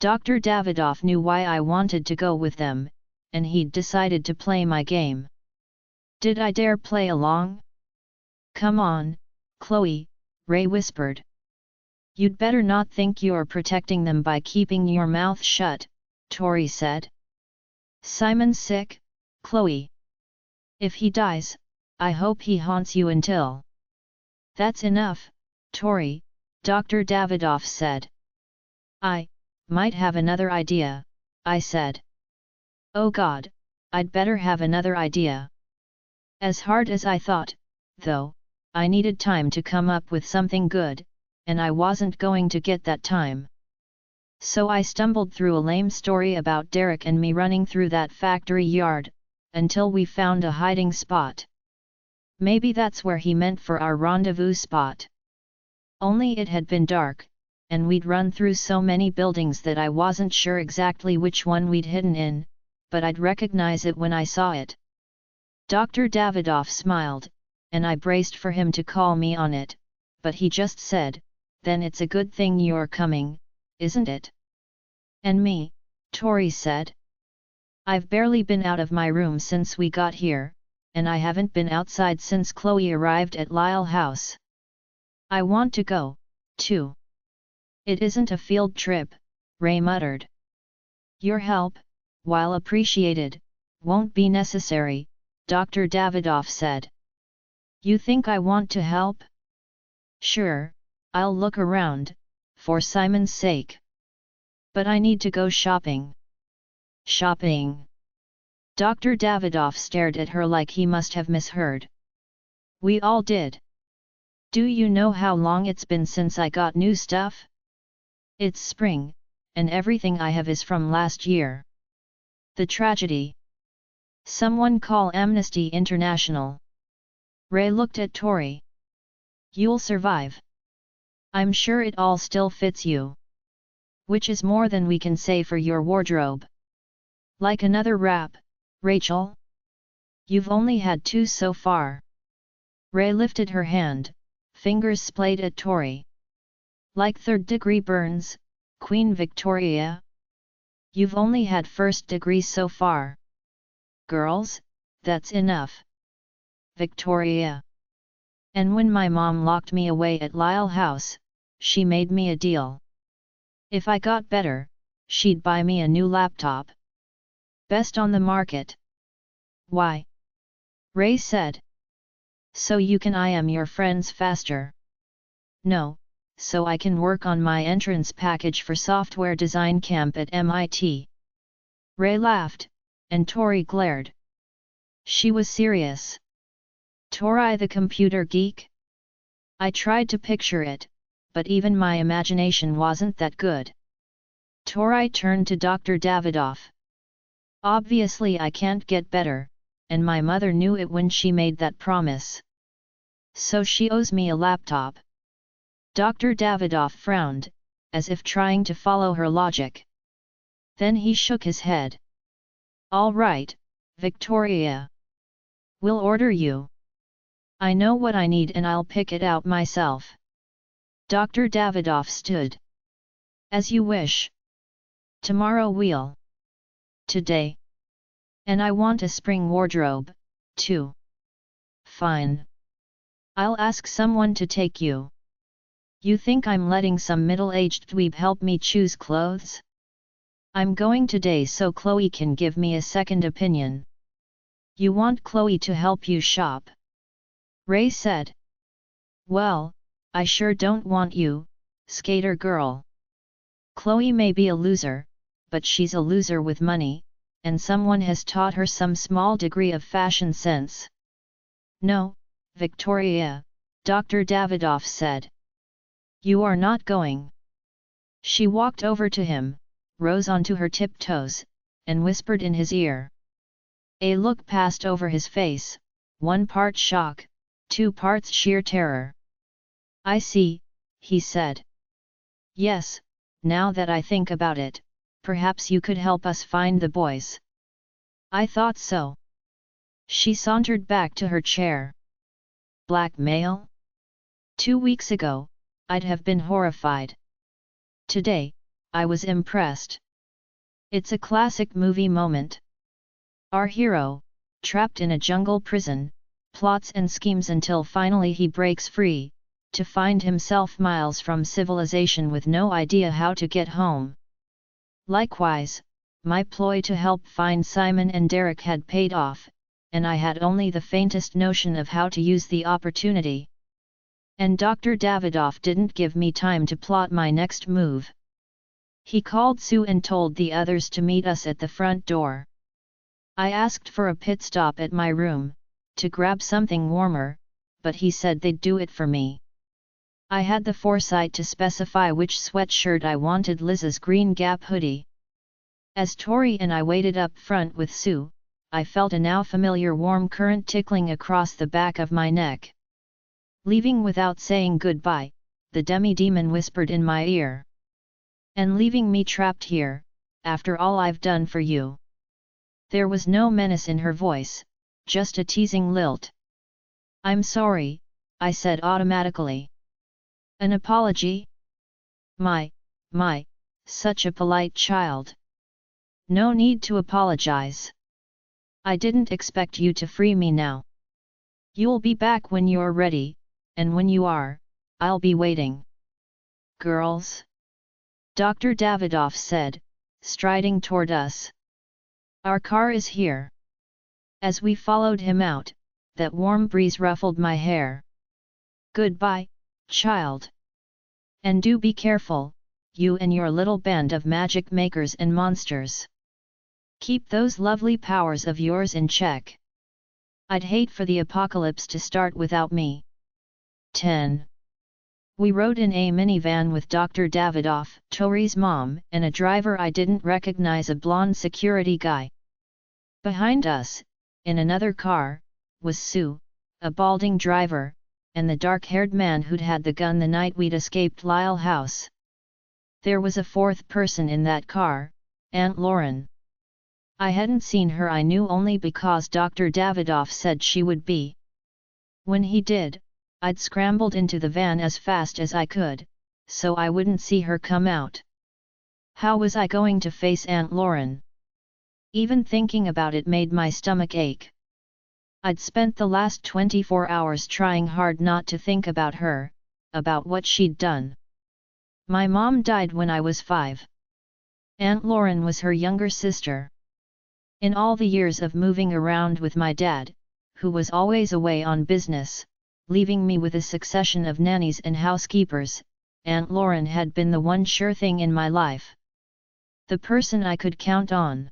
Dr. Davidoff knew why I wanted to go with them, and he'd decided to play my game. Did I dare play along? "Come on, Chloe," Ray whispered. "You'd better not think you're protecting them by keeping your mouth shut," Tori said. "Simon's sick, Chloe. If he dies, I hope he haunts you until." "That's enough, Tori," Dr. Davidoff said. "I might have another idea," I said. "Oh God, I'd better have another idea." As hard as I thought, though, I needed time to come up with something good, and I wasn't going to get that time. So I stumbled through a lame story about Derek and me running through that factory yard, until we found a hiding spot. Maybe that's where he meant for our rendezvous spot. Only it had been dark, and we'd run through so many buildings that I wasn't sure exactly which one we'd hidden in, but I'd recognize it when I saw it. Dr. Davidoff smiled, and I braced for him to call me on it, but he just said, "Then it's a good thing you're coming, isn't it?" "And me?" Tori said. "I've barely been out of my room since we got here, and I haven't been outside since Chloe arrived at Lyle House. I want to go, too." "It isn't a field trip," Ray muttered. "Your help, while appreciated, won't be necessary," Dr. Davidoff said. "You think I want to help?" "Sure, I'll look around, for Simon's sake. But I need to go shopping." "Shopping?" Dr. Davidoff stared at her like he must have misheard. "We all did. Do you know how long it's been since I got new stuff? It's spring, and everything I have is from last year." "The tragedy. Someone call Amnesty International." Ray looked at Tori. "You'll survive. I'm sure it all still fits you. Which is more than we can say for your wardrobe. Like another wrap, Rachel? You've only had 2 so far." Ray lifted her hand, fingers splayed at Tori. "Like 3rd-degree burns, Queen Victoria? You've only had 1st-degree so far. Girls, that's enough. Victoria. And when my mom locked me away at Lyle House, she made me a deal. If I got better, she'd buy me a new laptop. Best on the market." "Why?" Ray said. "So you can IM your friends faster." "No, so I can work on my entrance package for software design camp at MIT." Ray laughed, and Tori glared. She was serious. "Tori the computer geek?" I tried to picture it, but even my imagination wasn't that good. Tori turned to Dr. Davidoff. "Obviously I can't get better, and my mother knew it when she made that promise. So she owes me a laptop." Dr. Davidoff frowned, as if trying to follow her logic. Then he shook his head. "All right, Victoria. We'll order you. I know what I need and I'll pick it out myself." Dr. Davidoff stood. "As you wish. Tomorrow we'll." "Today. And I want a spring wardrobe, too." "Fine. I'll ask someone to take you." "You think I'm letting some middle-aged dweeb help me choose clothes? I'm going today so Chloe can give me a second opinion." "You want Chloe to help you shop?" Ray said. "Well, I sure don't want you, skater girl. Chloe may be a loser, but she's a loser with money, and someone has taught her some small degree of fashion sense." "No, Victoria," Dr. Davidoff said. "You are not going." She walked over to him, rose onto her tiptoes, and whispered in his ear. A look passed over his face, 1 part shock, 2 parts sheer terror. "I see," he said. "Yes, now that I think about it, perhaps you could help us find the boys." "I thought so." She sauntered back to her chair. "Blackmail? 2 weeks ago, I'd have been horrified. Today, I was impressed. It's a classic movie moment. Our hero, trapped in a jungle prison, plots and schemes until finally he breaks free, to find himself miles from civilization with no idea how to get home. Likewise, my ploy to help find Simon and Derek had paid off, and I had only the faintest notion of how to use the opportunity. And Dr. Davidoff didn't give me time to plot my next move. He called Sue and told the others to meet us at the front door. I asked for a pit stop at my room, to grab something warmer, but he said they'd do it for me. I had the foresight to specify which sweatshirt I wanted: Liz's green Gap hoodie. As Tori and I waited up front with Sue, I felt a now familiar warm current tickling across the back of my neck. "Leaving without saying goodbye," the demi-demon whispered in my ear. "And leaving me trapped here, after all I've done for you." There was no menace in her voice, just a teasing lilt. I'm sorry, I said automatically. An apology? My, such a polite child. No need to apologize. I didn't expect you to free me now. You'll be back when you're ready, and when you are, I'll be waiting. Girls? Dr. Davidoff said, striding toward us. Our car is here. As we followed him out, that warm breeze ruffled my hair. Goodbye, child. And do be careful, you and your little band of magic makers and monsters. Keep those lovely powers of yours in check. I'd hate for the apocalypse to start without me. 10. We rode in a minivan with Dr. Davidoff, Tori's mom, and a driver I didn't recognize, a blonde security guy. Behind us, in another car, was Sue, a balding driver, and the dark-haired man who'd had the gun the night we'd escaped Lyle House. There was a fourth person in that car, Aunt Lauren. I hadn't seen her, I knew only because Dr. Davidoff said she would be. When he did, I'd scrambled into the van as fast as I could, so I wouldn't see her come out. How was I going to face Aunt Lauren? Even thinking about it made my stomach ache. I'd spent the last 24 hours trying hard not to think about her, about what she'd done. My mom died when I was 5. Aunt Lauren was her younger sister. In all the years of moving around with my dad, who was always away on business, leaving me with a succession of nannies and housekeepers, Aunt Lauren had been the one sure thing in my life. The person I could count on.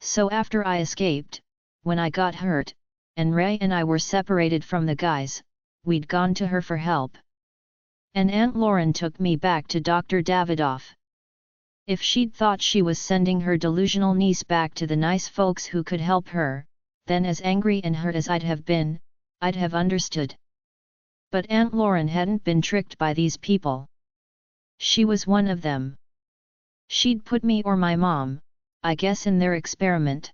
So after I escaped, when I got hurt, and Ray and I were separated from the guys, we'd gone to her for help. And Aunt Lauren took me back to Dr. Davidoff. If she'd thought she was sending her delusional niece back to the nice folks who could help her, then as angry and hurt as I'd have been, I'd have understood. But Aunt Lauren hadn't been tricked by these people. She was one of them. She'd put me or my mom, I guess, in their experiment.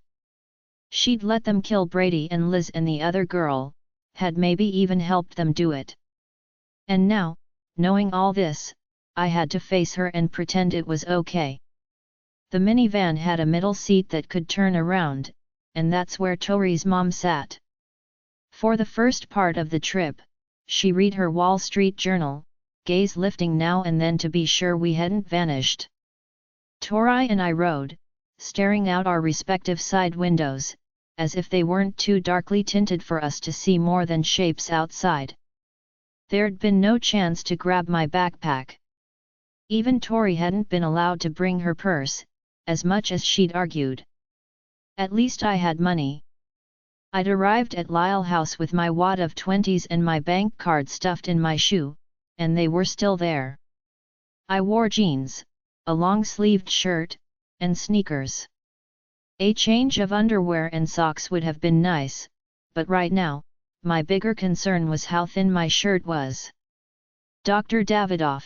She'd let them kill Brady and Liz and the other girl, had maybe even helped them do it. And now, knowing all this, I had to face her and pretend it was okay. The minivan had a middle seat that could turn around, and that's where Tori's mom sat. For the first part of the trip, she read her Wall Street Journal, gaze lifting now and then to be sure we hadn't vanished. Tori and I rode, staring out our respective side windows, as if they weren't too darkly tinted for us to see more than shapes outside. There'd been no chance to grab my backpack. Even Tori hadn't been allowed to bring her purse, as much as she'd argued. At least I had money. I'd arrived at Lyle House with my wad of 20s and my bank card stuffed in my shoe, and they were still there. I wore jeans, a long-sleeved shirt, and sneakers. A change of underwear and socks would have been nice, but right now, my bigger concern was how thin my shirt was. Dr. Davidoff.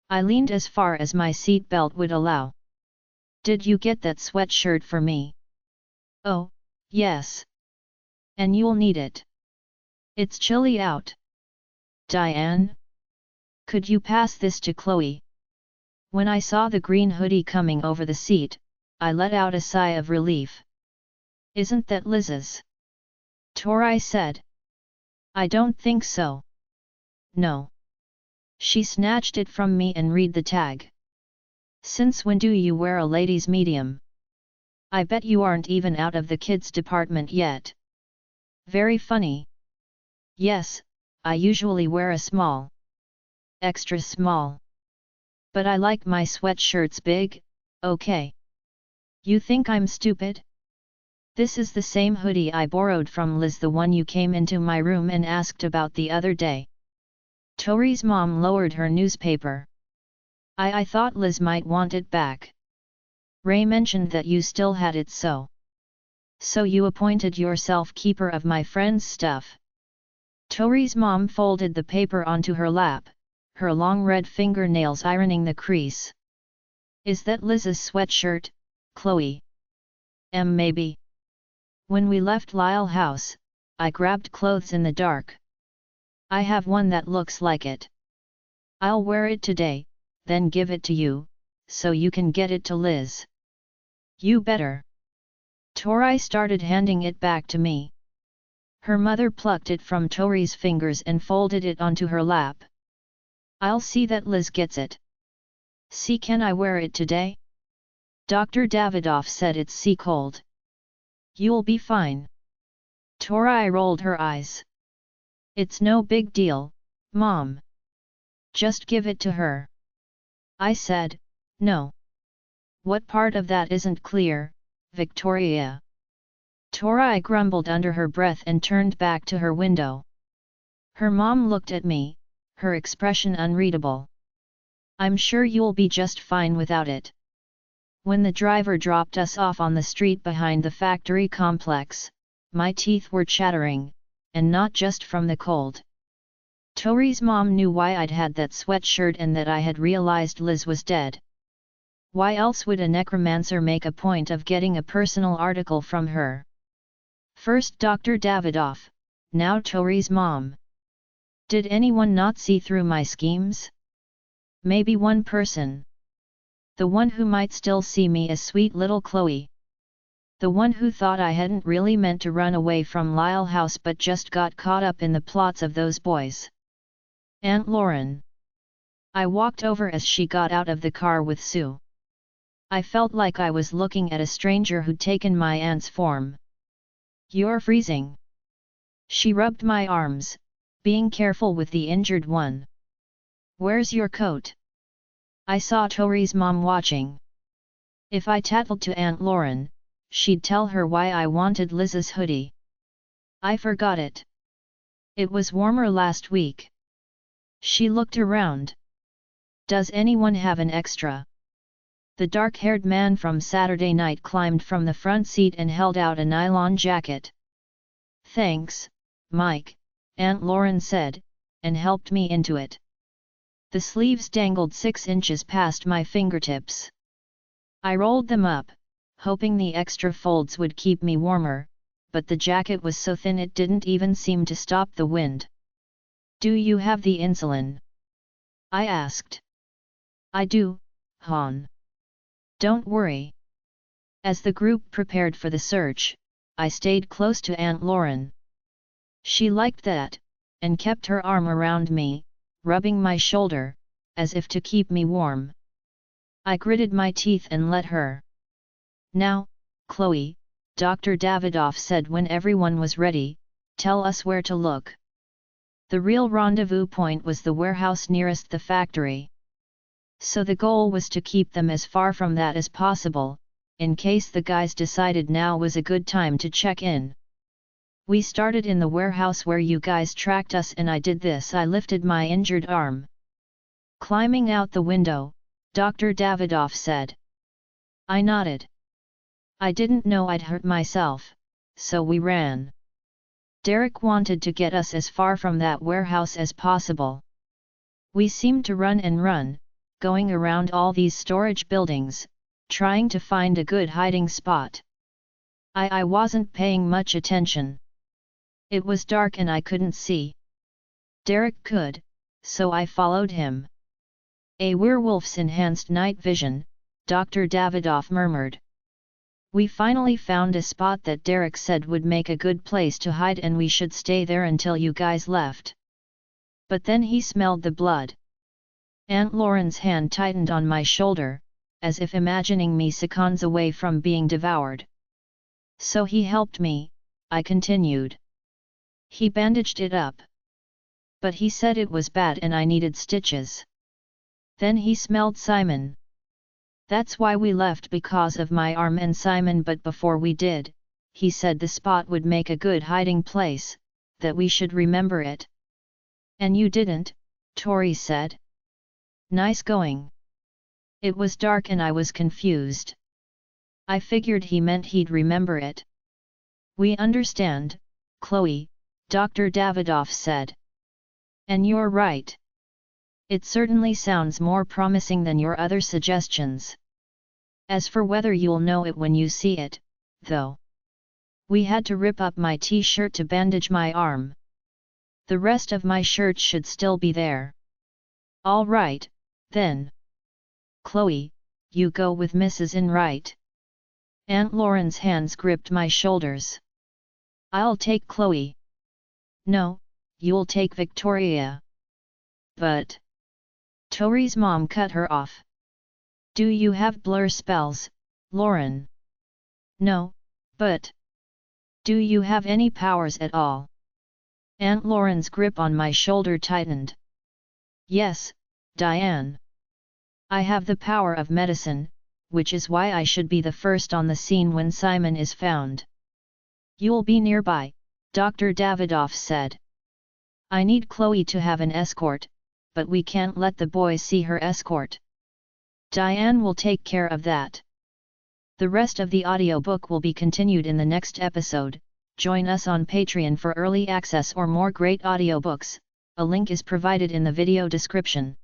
I leaned as far as my seat belt would allow. Did you get that sweatshirt for me? Oh, yes. And you'll need it. It's chilly out. Diane? Could you pass this to Chloe? When I saw the green hoodie coming over the seat, I let out a sigh of relief. Isn't that Liz's? Tori said. I don't think so. No. She snatched it from me and read the tag. Since when do you wear a ladies' medium? I bet you aren't even out of the kids department yet. Very funny. Yes, I usually wear a small. Extra small. But I like my sweatshirts big, okay. You think I'm stupid? This is the same hoodie I borrowed from Liz, the one you came into my room and asked about the other day. Tori's mom lowered her newspaper. I thought Liz might want it back. Ray mentioned that you still had it, so you appointed yourself keeper of my friend's stuff. Tori's mom folded the paper onto her lap, her long red fingernails ironing the crease. Is that Liz's sweatshirt, Chloe? Maybe. When we left Lyle House, I grabbed clothes in the dark. I have one that looks like it. I'll wear it today, then give it to you, so you can get it to Liz. You better. Tori started handing it back to me. Her mother plucked it from Tori's fingers and folded it onto her lap. I'll see that Liz gets it. See, can I wear it today? Dr. Davidoff said it's sea cold. You'll be fine. Tori rolled her eyes. It's no big deal, Mom. Just give it to her. I said, no. What part of that isn't clear, Victoria? Tori grumbled under her breath and turned back to her window. Her mom looked at me, her expression unreadable. I'm sure you'll be just fine without it. When the driver dropped us off on the street behind the factory complex, my teeth were chattering, and not just from the cold. Tori's mom knew why I'd had that sweatshirt and that I had realized Liz was dead. Why else would a necromancer make a point of getting a personal article from her? First Dr. Davidoff, now Tori's mom. Did anyone not see through my schemes? Maybe one person. The one who might still see me as sweet little Chloe. The one who thought I hadn't really meant to run away from Lyle House but just got caught up in the plots of those boys. Aunt Lauren. I walked over as she got out of the car with Sue. I felt like I was looking at a stranger who'd taken my aunt's form. You're freezing. She rubbed my arms, being careful with the injured one. Where's your coat? I saw Tori's mom watching. If I tattled to Aunt Lauren, she'd tell her why I wanted Liz's hoodie. I forgot it. It was warmer last week. She looked around. Does anyone have an extra? The dark-haired man from Saturday night climbed from the front seat and held out a nylon jacket. Thanks, Mike, Aunt Lauren said, and helped me into it. The sleeves dangled 6 inches past my fingertips. I rolled them up, hoping the extra folds would keep me warmer, but the jacket was so thin it didn't even seem to stop the wind. Do you have the insulin? I asked. I do, Hon. Don't worry. As the group prepared for the search, I stayed close to Aunt Lauren. She liked that, and kept her arm around me, rubbing my shoulder, as if to keep me warm. I gritted my teeth and let her. Now, Chloe, Dr. Davidoff said when everyone was ready, tell us where to look. The real rendezvous point was the warehouse nearest the factory. So the goal was to keep them as far from that as possible, in case the guys decided now was a good time to check in. We started in the warehouse where you guys tracked us and I did this. I lifted my injured arm. Climbing out the window, Dr. Davidoff said. I nodded. I didn't know I'd hurt myself, so we ran. Derek wanted to get us as far from that warehouse as possible. We seemed to run and run, going around all these storage buildings, trying to find a good hiding spot. I wasn't paying much attention. It was dark and I couldn't see. Derek could, so I followed him. A werewolf's enhanced night vision, Dr. Davidoff murmured. We finally found a spot that Derek said would make a good place to hide and we should stay there until you guys left. But then he smelled the blood. Aunt Lauren's hand tightened on my shoulder, as if imagining me seconds away from being devoured. So he helped me, I continued. He bandaged it up. But he said it was bad and I needed stitches. Then he smelled Simon. That's why we left, because of my arm and Simon, but before we did, he said the spot would make a good hiding place, that we should remember it. And you didn't, Tori said. Nice going. It was dark and I was confused. I figured he meant he'd remember it. We understand, Chloe, Dr. Davidoff said. And you're right. It certainly sounds more promising than your other suggestions. As for whether you'll know it when you see it, though. We had to rip up my t-shirt to bandage my arm. The rest of my shirt should still be there. All right, then. Chloe, you go with Mrs. Enright. Aunt Lauren's hands gripped my shoulders. I'll take Chloe. No, you'll take Victoria. But... Tori's mom cut her off. Do you have blur spells, Lauren? No, but... Do you have any powers at all? Aunt Lauren's grip on my shoulder tightened. Yes, Diane. I have the power of medicine, which is why I should be the first on the scene when Simon is found. You'll be nearby, Dr. Davidoff said. I need Chloe to have an escort, but we can't let the boys see her escort. Diane will take care of that. The rest of the audiobook will be continued in the next episode. Join us on Patreon for early access or more great audiobooks. A link is provided in the video description.